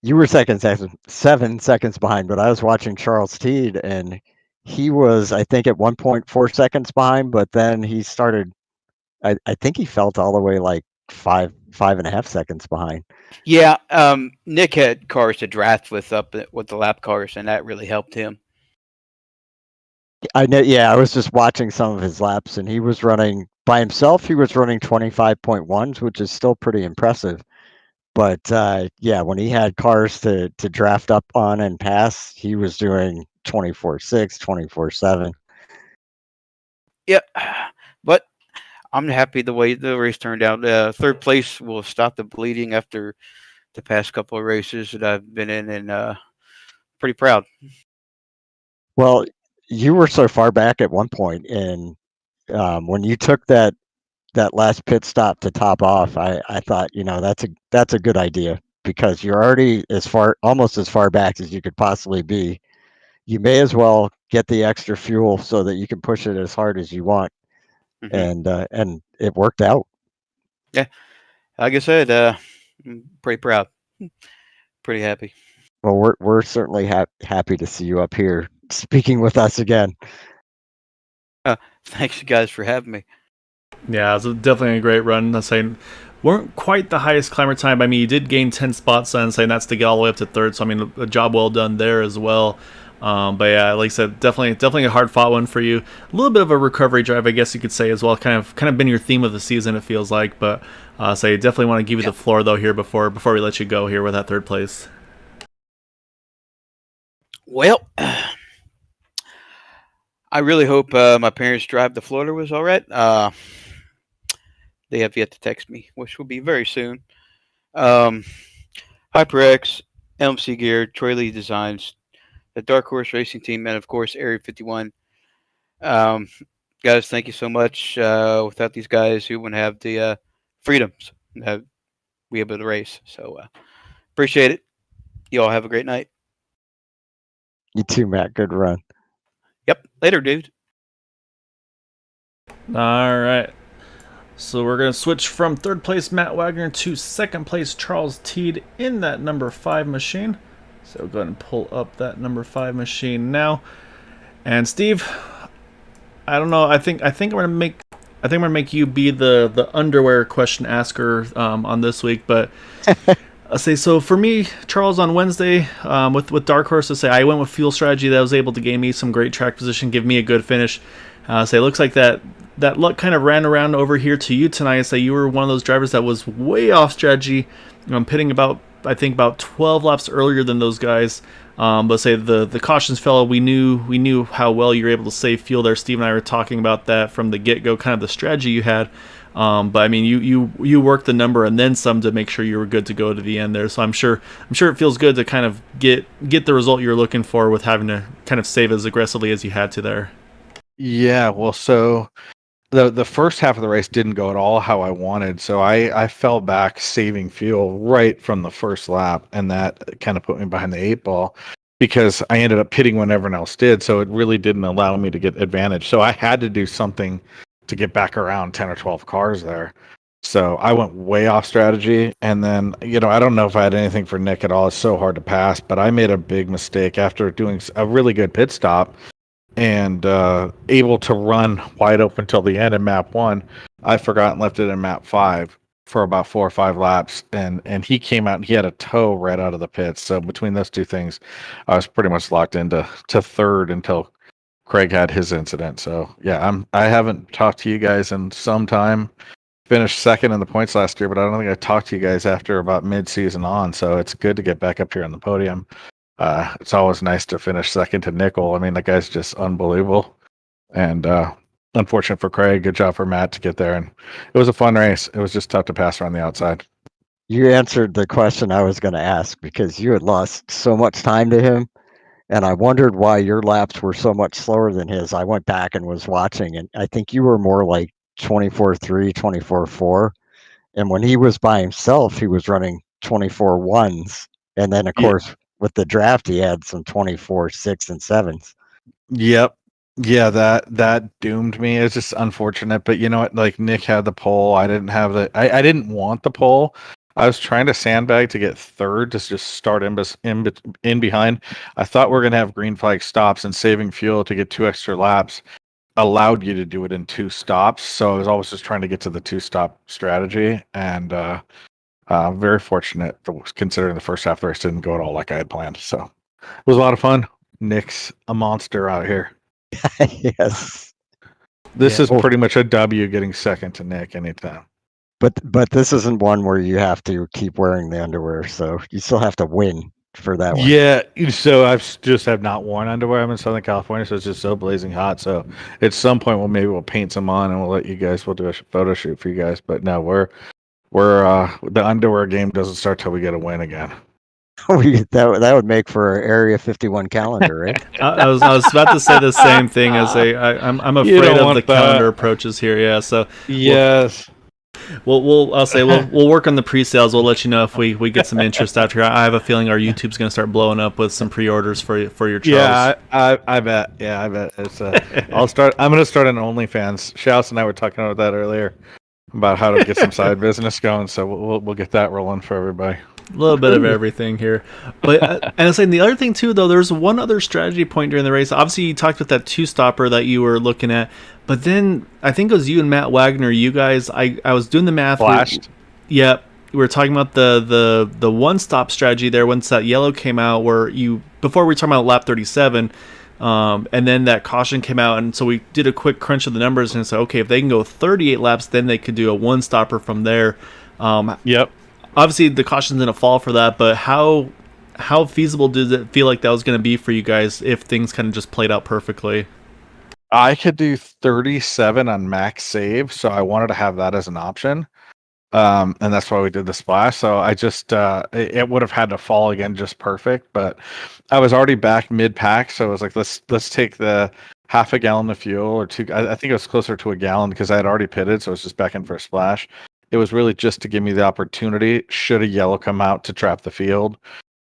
You were 7 seconds behind, but I was watching Charles Teed, and he was, I think, at 1.4 seconds behind, but then he started. I think he felt all the way like 5.5 seconds behind. Yeah, Nick had cars to draft with the lap cars, and that really helped him. I know. Yeah, I was just watching some of his laps, and he was running by himself. He was running 25.1s, which is still pretty impressive. But yeah, when he had cars to draft up on and pass, he was doing 24.6, 24.7. Yeah, but I'm happy the way the race turned out. Third place will stop the bleeding after the past couple of races that I've been in, and pretty proud. Well, you were so far back at one point, and when you took that last pit stop to top off, I thought, that's a good idea because you're already almost as far back as you could possibly be. You may as well get the extra fuel so that you can push it as hard as you want, and it worked out. Yeah, like I said, I'm pretty proud, pretty happy. Well, we're certainly happy to see you up here speaking with us again. Thanks, you guys, for having me. Yeah, it was definitely a great run. I'm saying weren't quite the highest climber time. I mean, you did gain 10 spots, and saying that's to get all the way up to third. So I mean, a job well done there as well. But yeah, like I said, definitely a hard fought one for you. A little bit of a recovery drive, I guess you could say as well. Kind of been your theme of the season, it feels like. But so you definitely want to give you the floor though here before we let you go here with that third place. Well, I really hope my parents' drive to Florida was all right. They have yet to text me, which will be very soon. HyperX, LMC Gear, Troy Lee Designs, the Dark Horse Racing Team, and of course Area 51. Guys, thank you so much. Without these guys, we wouldn't have the freedoms that we able to race. So appreciate it. You all have a great night. You too, Matt. Good run. Yep. Later, dude. All right. So we're going to switch from third place Matt Wagner to second place Charles Teed in that number 5 machine. So go ahead and pull up that number 5 machine now. And Steve, I don't know. I think I'm gonna make you be the underwear question asker on this week. But I'll say so for me, Charles, on Wednesday with Dark Horse. To say I went with fuel strategy that was able to gain me some great track position, give me a good finish. Say it looks like that luck kind of ran around over here to you tonight. Say you were one of those drivers that was way off strategy. Pitting about 12 laps earlier than those guys. But say the cautions fellow, we knew how well you were able to save fuel there. Steve and I were talking about that from the get go, kind of the strategy you had. But I mean, you worked the number and then some to make sure you were good to go to the end there. So I'm sure it feels good to kind of get the result you're looking for with having to kind of save as aggressively as you had to there. Yeah, well, so the first half of the race didn't go at all how I wanted, so I fell back saving fuel right from the first lap, and that kind of put me behind the 8 ball because I ended up pitting when everyone else did, so it really didn't allow me to get advantage. So I had to do something to get back around 10 or 12 cars there. So I went way off strategy, and then, I don't know if I had anything for Nick at all. It's so hard to pass, but I made a big mistake after doing a really good pit stop and able to run wide open till the end in map 1. I forgot and left it in map 5 for about 4 or 5 laps, and he came out and he had a tow right out of the pits. So between those two things, I was pretty much locked into third until Craig had his incident. So yeah, I haven't talked to you guys in some time. Finished second in the points last year, but I don't think I talked to you guys after about mid-season on. So it's good to get back up here on the podium. It's always nice to finish second to Nickel. I mean, that guy's just unbelievable. And unfortunate for Craig. Good job for Matt to get there. And it was a fun race. It was just tough to pass around the outside. You answered the question I was going to ask because you had lost so much time to him. And I wondered why your laps were so much slower than his. I went back and was watching, and I think you were more like 24.3, 24.4. And when he was by himself, he was running 24.1s. And then, of course, with the draft, he had some 24.6 and 7s. Yep. Yeah, that doomed me. It's just unfortunate. But you know what? Like, Nick had the pole. I didn't have I didn't want the pole. I was trying to sandbag to get third to just start in behind. I thought we are going to have green flag stops, and saving fuel to get 2 extra laps allowed you to do it in 2 stops. So I was always just trying to get to the 2-stop strategy. And very fortunate considering the first half of the race didn't go at all like I had planned. So it was a lot of fun. Nick's a monster out here. Yes. This is pretty much a W getting second to Nick anytime. But this isn't one where you have to keep wearing the underwear, so you still have to win for that one. Yeah, so I just have not worn underwear. I'm in Southern California, so it's just so blazing hot. So at some point, we'll paint some on and we'll let you guys. We'll do a photo shoot for you guys. But no, we're the underwear game doesn't start till we get a win again. That would make for an Area 51 calendar, right? I was about to say the same thing. I'm afraid of the calendar approaches here. Yeah, so yes. We'll work on the pre-sales. We'll let you know if we get some interest out here. I have a feeling our YouTube's going to start blowing up with some pre-orders for your Charles. Yeah, I bet. Yeah, I bet. It's I'm going to start an OnlyFans. Shouts and I were talking about that earlier about how to get some side business going. So we'll get that rolling for everybody. A little bit of everything here, but and I was saying the other thing too, though, there's one other strategy point during the race. Obviously, you talked about that 2-stopper that you were looking at, but then I think it was you and Matt Wagner. You guys, I was doing the math. Flashed. We were talking about the 1-stop strategy there once that yellow came out. Before we were talking about lap 37. And then that caution came out, and so we did a quick crunch of the numbers and said, okay, if they can go 38 laps, then they could do a 1-stopper from there. Yep. Obviously, the caution's going to fall for that, but how feasible did it feel like that was going to be for you guys if things kind of just played out perfectly? I could do 37 on max save, so I wanted to have that as an option. And that's why we did the splash. So I just it would have had to fall again just perfect, but I was already back mid-pack, so I was like, let's take the half a gallon of fuel or 2. I think it was closer to a gallon because I had already pitted, so I was just back in for a splash. It was really just to give me the opportunity, should a yellow come out, to trap the field,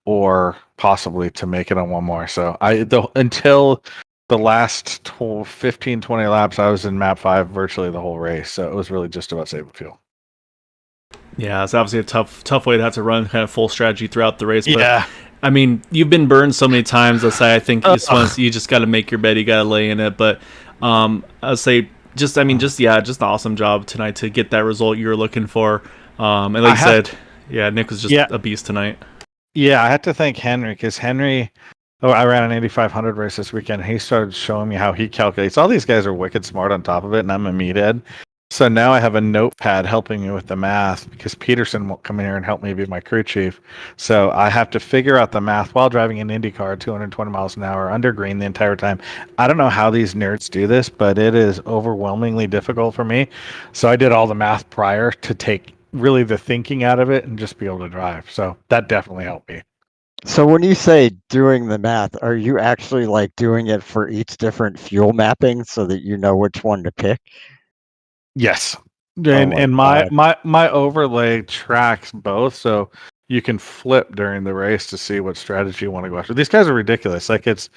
or possibly to make it on one more. So until the last 15, 20 laps, I was in map 5 virtually the whole race. So it was really just about saving fuel. Yeah, it's obviously a tough way to have to run kind of full strategy throughout the race. But, Yeah. I mean, you've been burned so many times. I think you just got to make your bed. You got to lay in it. But I'll say just an awesome job tonight to get that result you were looking for. And like you said, Nick was just a beast tonight. Yeah, I had to thank Henry because Henry. Oh, I ran an 8,500 race this weekend. He started showing me how he calculates. All these guys are wicked smart on top of it, and I'm a meathead. So now I have a notepad helping me with the math because Peterson won't come in here and help me be my crew chief. So I have to figure out the math while driving an IndyCar at 220 miles an hour under green the entire time. I don't know how these nerds do this, but it is overwhelmingly difficult for me. So I did all the math prior to take really the thinking out of it and just be able to drive. So that definitely helped me. So when you say doing the math, are you actually like doing it for each different fuel mapping so that you know which one to pick? Yes. And my overlay tracks both, so you can flip during the race to see what strategy you want to go after. These guys are ridiculous. Like it's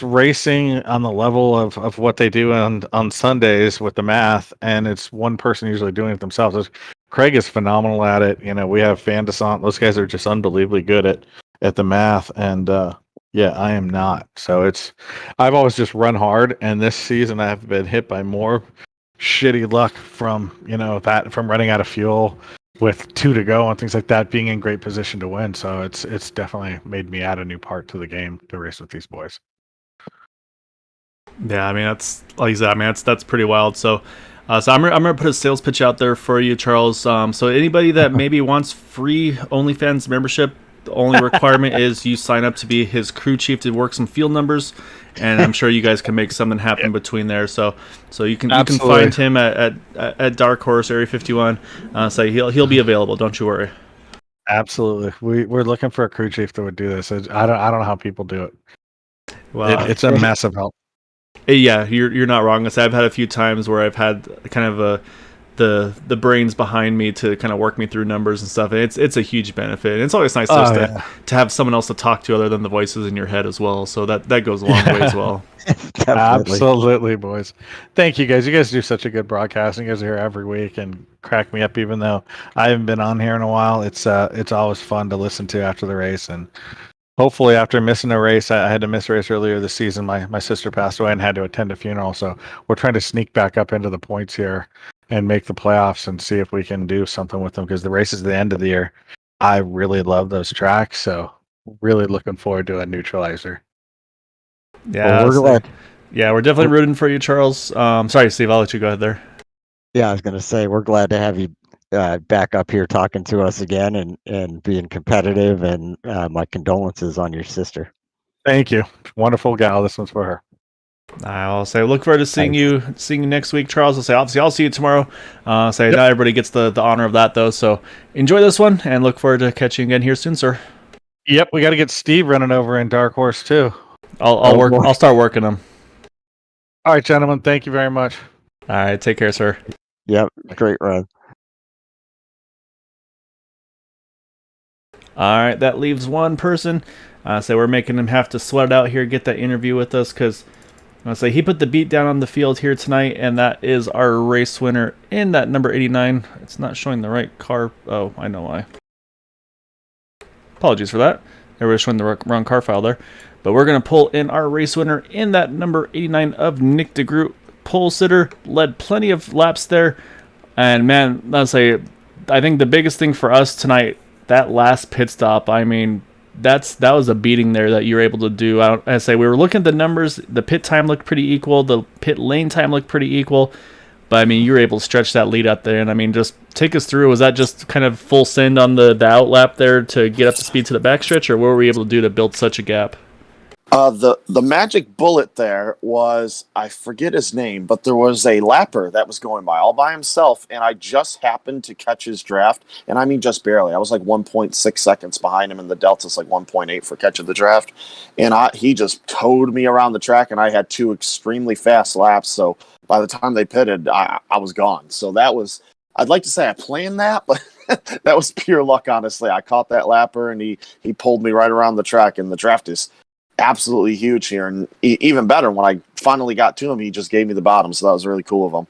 racing on the level of what they do on Sundays with the math, and it's one person usually doing it themselves. Craig is phenomenal at it. You know, we have Van Desant. Those guys are just unbelievably good at the math, and I am not. So I've always just run hard, and this season I have been hit by more shitty luck from from running out of fuel with 2 to go and things like that, being in great position to win. So it's definitely made me add a new part to the game to race with these boys. Yeah, I mean that's like you said. I mean that's pretty wild. So I'm gonna put a sales pitch out there for you, Charles. So anybody that maybe wants free OnlyFans membership, the only requirement is you sign up to be his crew chief to work some field numbers, and I'm sure you guys can make something happen between there. So you can find him at Dark Horse Area 51. So he'll be available. Don't you worry. Absolutely, we're looking for a crew chief that would do this. I don't know how people do it. Well, it's a massive help. Yeah, you're not wrong. I've had a few times where I've had kind of the brains behind me to kind of work me through numbers and stuff. And it's a huge benefit. And it's always nice to have someone else to talk to other than the voices in your head as well. So that goes a long way as well. Absolutely, boys. Thank you guys. You guys do such a good broadcast. You guys are here every week and crack me up, even though I haven't been on here in a while. It's always fun to listen to after the race. And hopefully after missing a race, I had to miss a race earlier this season. My sister passed away and had to attend a funeral. So we're trying to sneak back up into the points here and make the playoffs and see if we can do something with them, because the race is the end of the year. I really love those tracks, so really looking forward to a neutralizer. Yeah, we're definitely rooting for you, Charles. Sorry, Steve, I'll let you go ahead there. Yeah, I was going to say we're glad to have you back up here talking to us again and being competitive, and my condolences on your sister. Thank you. Wonderful gal. This one's for her. I'll say look forward to seeing you next week, Charles. I'll say obviously I'll see you tomorrow. Not everybody gets the honor of that though. So enjoy this one and look forward to catching you again here soon, sir. Yep, we got to get Steve running over in Dark Horse too. I'll start working them. All right, gentlemen. Thank you very much. All right, take care, sir. Yep, great run. All right, that leaves one person. So we're making him have to sweat it out here, get that interview with us, because I say he put the beat down on the field here tonight, and that is our race winner in that number 89. It's not showing the right car. Oh, I know why. Apologies for that. They were showing the wrong car file there. But we're going to pull in our race winner in that number 89 of Nick DeGroot. Pole sitter, led plenty of laps there. And man, I'll say, I think the biggest thing for us tonight, that last pit stop, I mean, that was a beating there that you were able to do. I say we were looking at the numbers. The pit time looked pretty equal. The pit lane time looked pretty equal. But I mean, you were able to stretch that lead out there. And I mean, just take us through. Was that just kind of full send on the outlap there to get up to speed to the backstretch, or what were we able to do to build such a gap? The magic bullet there was, I forget his name, but there was a lapper that was going by all by himself, and I just happened to catch his draft, and I mean just barely. I was like 1.6 seconds behind him, and the delta's like 1.8 for catching the draft, and he just towed me around the track, and I had 2 extremely fast laps, so by the time they pitted, I was gone. So that was, I'd like to say I planned that, but that was pure luck, honestly. I caught that lapper, and he pulled me right around the track, and the draft is absolutely huge here. And even better, when I finally got to him, he just gave me the bottom. So that was really cool of him.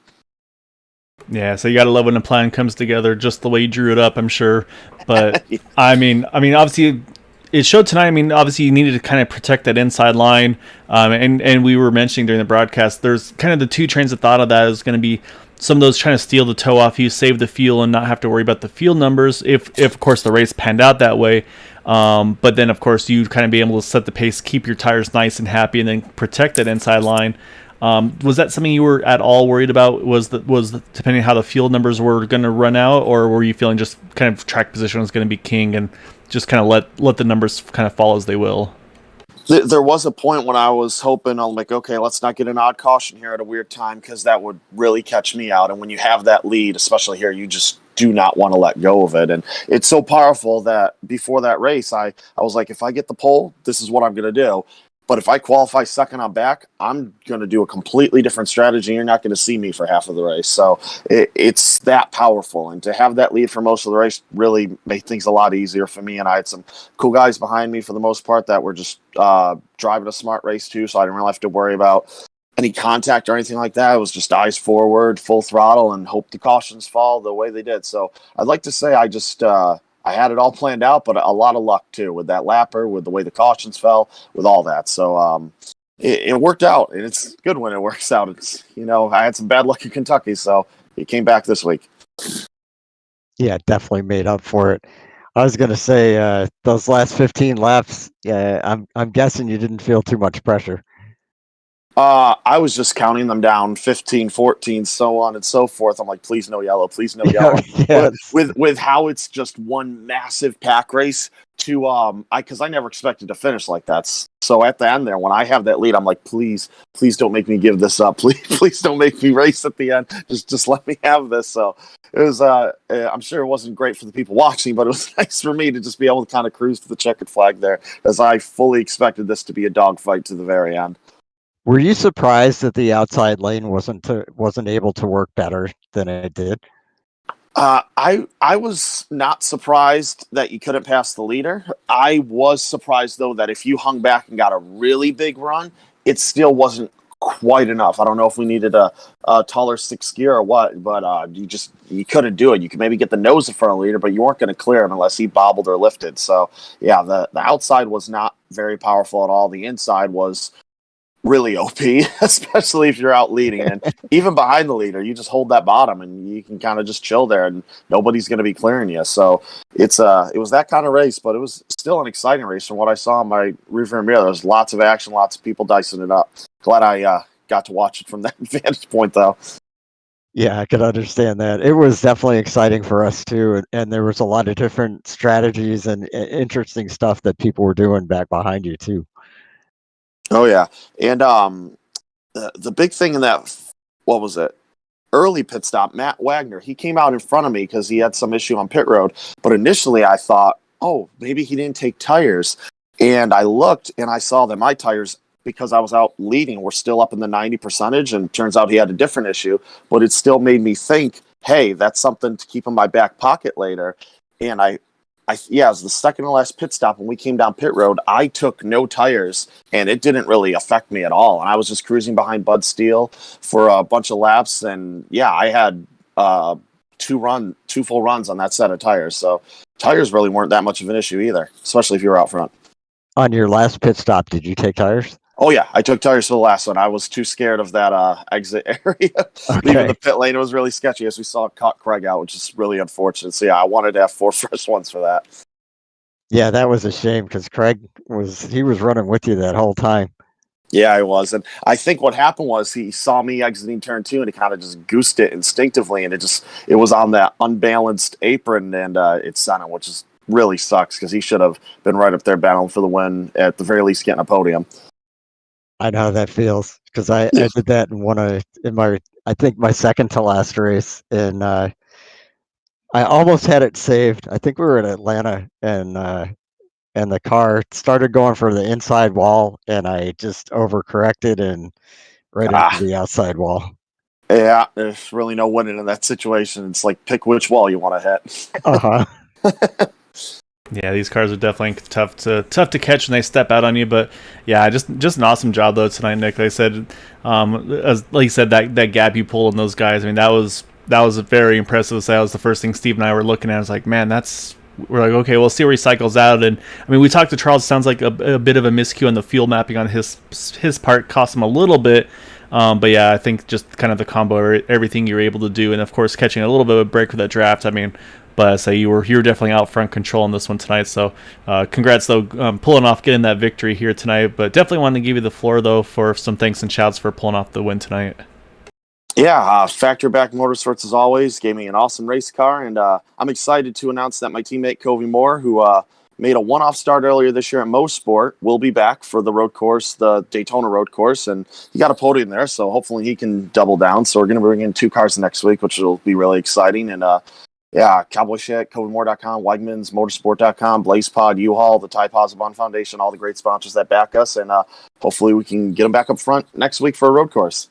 Yeah, so you gotta love when a plan comes together just the way you drew it up, I'm sure. But I mean, obviously, it showed tonight. I mean, obviously, you needed to kind of protect that inside line, and we were mentioning during the broadcast. There's kind of the two trains of thought of that is going to be some of those trying to steal the toe off you, save the fuel, and not have to worry about the field numbers. If of course the race panned out that way, but then of course you'd kind of be able to set the pace, keep your tires nice and happy, and then protect that inside line. Was that something you were at all worried about? Was depending on how the field numbers were going to run out, or were you feeling just kind of track position was going to be king and just kind of let the numbers kind of fall as they will? There was a point when I was hoping, I'm like, okay, let's not get an odd caution here at a weird time, because that would really catch me out. And when you have that lead, especially here, you just do not want to let go of it. And it's so powerful that before that race, I was like, if I get the pole, this is what I'm going to do. But if I qualify second on back, I'm going to do a completely different strategy. You're not going to see me for half of the race. So it's that powerful. And to have that lead for most of the race really made things a lot easier for me. And I had some cool guys behind me for the most part that were just driving a smart race too. So I didn't really have to worry about any contact or anything like that. It was just eyes forward, full throttle, and hope the cautions fall the way they did. So I'd like to say I just... I had it all planned out, but a lot of luck too with that lapper, with the way the cautions fell, with all that. So it worked out, and it's good when it works out. It's, I had some bad luck in Kentucky, so it came back this week. Yeah, definitely made up for it. I was going to say those last 15 laps. Yeah, I'm guessing you didn't feel too much pressure. I was just counting them down, 15, 14, so on and so forth. I'm like, please no yellow, please no yellow. Yeah. With how it's just one massive pack race to because I never expected to finish like that. So at the end there, when I have that lead, I'm like, please don't make me give this up. Please don't make me race at the end. Just let me have this. So it was I'm sure it wasn't great for the people watching, but it was nice for me to just be able to kind of cruise to the checkered flag there, as I fully expected this to be a dogfight to the very end. Were you surprised that the outside lane wasn't able to work better than it did? I was not surprised that you couldn't pass the leader. I was surprised, though, that if you hung back and got a really big run, it still wasn't quite enough. I don't know if we needed a taller sixth gear or what, but you couldn't do it. You could maybe get the nose in front of the leader, but you weren't going to clear him unless he bobbled or lifted. So, yeah, the outside was not very powerful at all. The inside was really OP, especially if you're out leading. And even behind the leader, you just hold that bottom and you can kind of just chill there and nobody's going to be clearing you. So it was that kind of race, but it was still an exciting race from what I saw in my rearview mirror. There was lots of action, lots of people dicing it up. Glad I got to watch it from that vantage point, though. Yeah, I could understand that. It was definitely exciting for us too, and there was a lot of different strategies and interesting stuff that people were doing back behind you too. Oh yeah, and the big thing in that, what was it? Early pit stop, Matt Wagner, he came out in front of me because he had some issue on pit road. But initially I thought, oh, maybe he didn't take tires. And I looked and I saw that my tires, because I was out leading, were still up in the 90 percentage. And turns out he had a different issue. But it still made me think, hey, that's something to keep in my back pocket later. And it was the second to last pit stop when we came down pit road. I took no tires, and it didn't really affect me at all. And I was just cruising behind Bud Steele for a bunch of laps, and yeah, I had two full runs on that set of tires. So tires really weren't that much of an issue either, especially if you were out front. On your last pit stop, did you take tires? Oh yeah, I took tires for the last one. I was too scared of that exit area. Okay. Leaving the pit lane, it was really sketchy as we saw it caught Craig out, which is really unfortunate. So yeah, I wanted to have 4 fresh ones for that. Yeah, that was a shame because Craig was running with you that whole time. Yeah, I was. And I think what happened was he saw me exiting turn 2 and he kind of just goosed it instinctively, and it was on that unbalanced apron, and it sent him, which is really sucks because he should have been right up there battling for the win, at the very least getting a podium. I know how that feels because I did that I think my second to last race, and I almost had it saved. I think we were in Atlanta, and the car started going for the inside wall, and I just overcorrected and right into the outside wall. Yeah, there's really no winning in that situation. It's like pick which wall you want to hit. Uh-huh. Yeah, these cars are definitely tough to catch when they step out on you. But yeah, just an awesome job though tonight, Nick. Like I said, like you said, that gap you pulled on those guys. I mean, that was very impressive. So that was the first thing Steve and I were looking at. I was like, man, we're like, okay, we'll see where he cycles out. And I mean, we talked to Charles. Sounds like a bit of a miscue on the fuel mapping on his part cost him a little bit. But yeah, I think just kind of the combo, everything you were able to do, and of course catching a little bit of a break with that draft. I mean, but I say you were definitely out front controlling this one tonight. So congrats though, pulling off getting that victory here tonight. But definitely wanted to give you the floor though for some thanks and shouts for pulling off the win tonight. Yeah, Factory Back Motorsports as always gave me an awesome race car, and I'm excited to announce that my teammate Covey Moore, who made a one-off start earlier this year at Mosport, will be back for the road course, the Daytona road course, and he got a podium there, so hopefully he can double down. So we're going to bring in 2 cars next week, which will be really exciting. And yeah, Cowboy Shit, CoveyMoore.com, Wegmans, Motorsport.com, BlazePod, U-Haul, the Ty Posabon Foundation, all the great sponsors that back us, and hopefully we can get them back up front next week for a road course.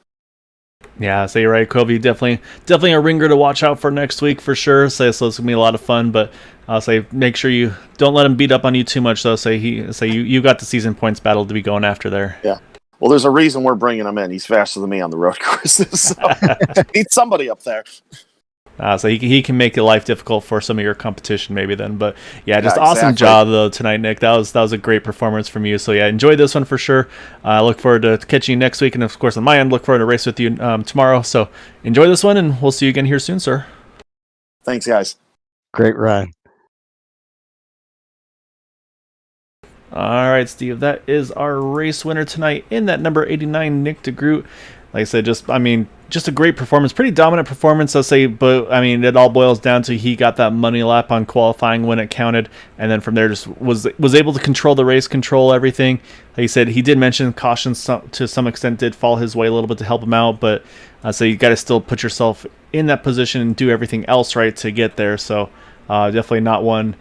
Yeah, so you're right, Covey. Definitely a ringer to watch out for next week for sure. So it's gonna be a lot of fun. But I'll say make sure you don't let him beat up on you too much. Though, you got the season points battle to be going after there. Yeah. Well, there's a reason we're bringing him in. He's faster than me on the road courses. So need somebody up there. So he can make it life difficult for some of your competition maybe then. But yeah, just Yeah, awesome exactly. job though tonight, Nick. That was a great performance from you. So yeah, enjoy this one for sure. I look forward to catching you next week, and of course on my end, look forward to race with you tomorrow. So enjoy this one, and we'll see you again here soon, sir. Thanks, guys. Great run. All right, Steve, that is our race winner tonight in that number 89, Nick DeGroot. Like I said, just a great performance, pretty dominant performance, I'll say, but I mean, it all boils down to he got that money lap on qualifying when it counted, and then from there just was able to control the race, control everything. Like he said, he did mention cautions to some extent did fall his way a little bit to help him out, but so you got to still put yourself in that position and do everything else right to get there. So definitely not one.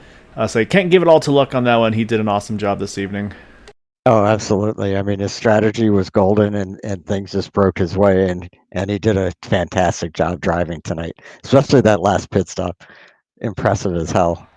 So you can't give it all to luck on that one. He did an awesome job this evening. Oh, absolutely. I mean, his strategy was golden, and things just broke his way, and he did a fantastic job driving tonight, especially that last pit stop. Impressive as hell.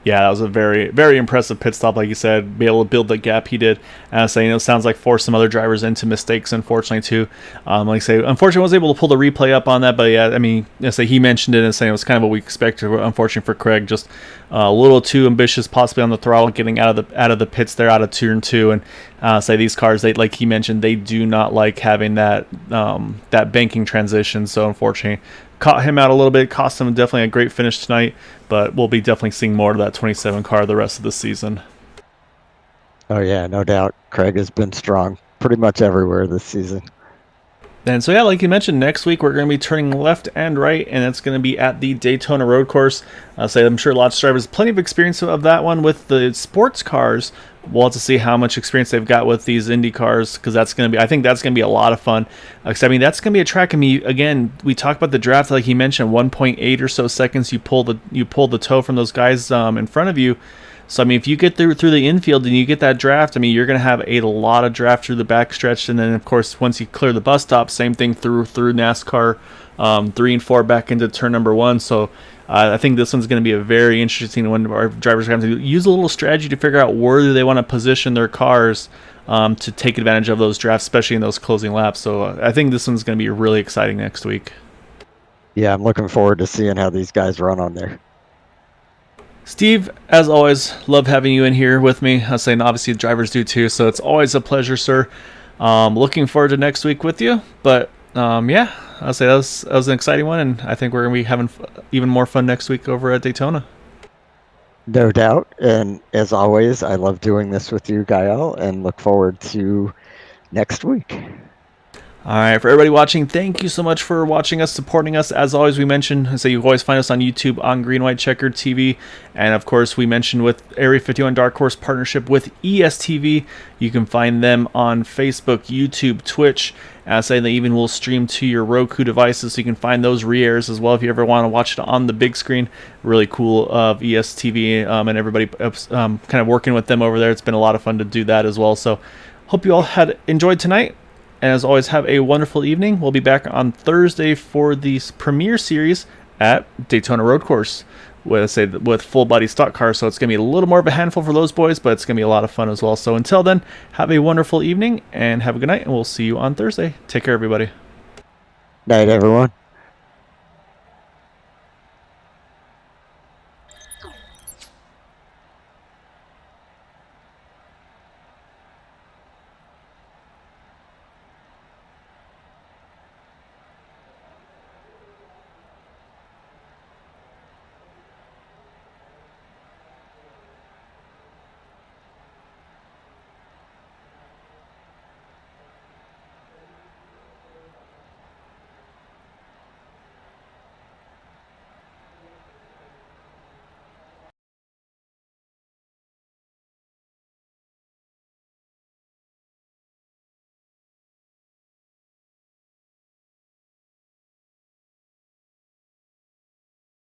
Yeah, that was a very, very impressive pit stop, like you said, be able to build the gap he did. And so, it sounds like forced some other drivers into mistakes, unfortunately, too. Like I say, unfortunately, I was able to pull the replay up on that, but yeah, I mean, he mentioned it and saying it was kind of what we expected. Unfortunately for Craig, just a little too ambitious, possibly on the throttle, getting out of the pits there, out of turn 2, and say these cars, they, like he mentioned, they do not like having that banking transition. So unfortunately, caught him out a little bit, cost him definitely a great finish tonight, but we'll be definitely seeing more of that 27 car the rest of the season. Oh yeah, no doubt. Craig has been strong pretty much everywhere this season. And so yeah, like you mentioned, next week we're going to be turning left and right, and it's going to be at the Daytona Road Course. I'm sure lots of drivers plenty of experience of that one with the sports cars. We'll have to see how much experience they've got with these Indy cars, because I think that's going to be a lot of fun. Because I mean, that's going to be a track. I mean, again, we talked about the draft, like he mentioned, 1.8 or so seconds you pull the toe from those guys in front of you. So I mean, if you get through the infield and you get that draft, I mean, you're going to have a lot of draft through the backstretch, and then of course once you clear the bus stop, same thing through NASCAR 3 and 4 back into turn number 1. So I think this one's going to be a very interesting one. Our drivers are going to have to use a little strategy to figure out where they want to position their cars to take advantage of those drafts, especially in those closing laps. So I think this one's going to be really exciting next week. Yeah, I'm looking forward to seeing how these guys run on there. Steve, as always, love having you in here with me. I was saying obviously the drivers do too, so it's always a pleasure, sir. Looking forward to next week with you. But yeah, I'll say that was an exciting one, and I think we're going to be having even more fun next week over at Daytona. No doubt. And as always, I love doing this with you, Gael, and look forward to next week. All right, for everybody watching, thank you so much for watching us, supporting us. As always, we mentioned, so you always find us on YouTube on Green White Checkered TV. And of course, we mentioned with Area 51 Dark Horse partnership with ESTV. You can find them on Facebook, YouTube, Twitch. Say they even will stream to your Roku devices, so you can find those re-airs as well if you ever want to watch it on the big screen. Really cool of ESTV and everybody kind of working with them over there. It's been a lot of fun to do that as well. So hope you all had enjoyed tonight. And as always, have a wonderful evening. We'll be back on Thursday for the premiere series at Daytona Road Course. with full body stock cars. So it's going to be a little more of a handful for those boys, but it's going to be a lot of fun as well. So until then, have a wonderful evening and have a good night, and we'll see you on Thursday. Take care, everybody. Night, everyone.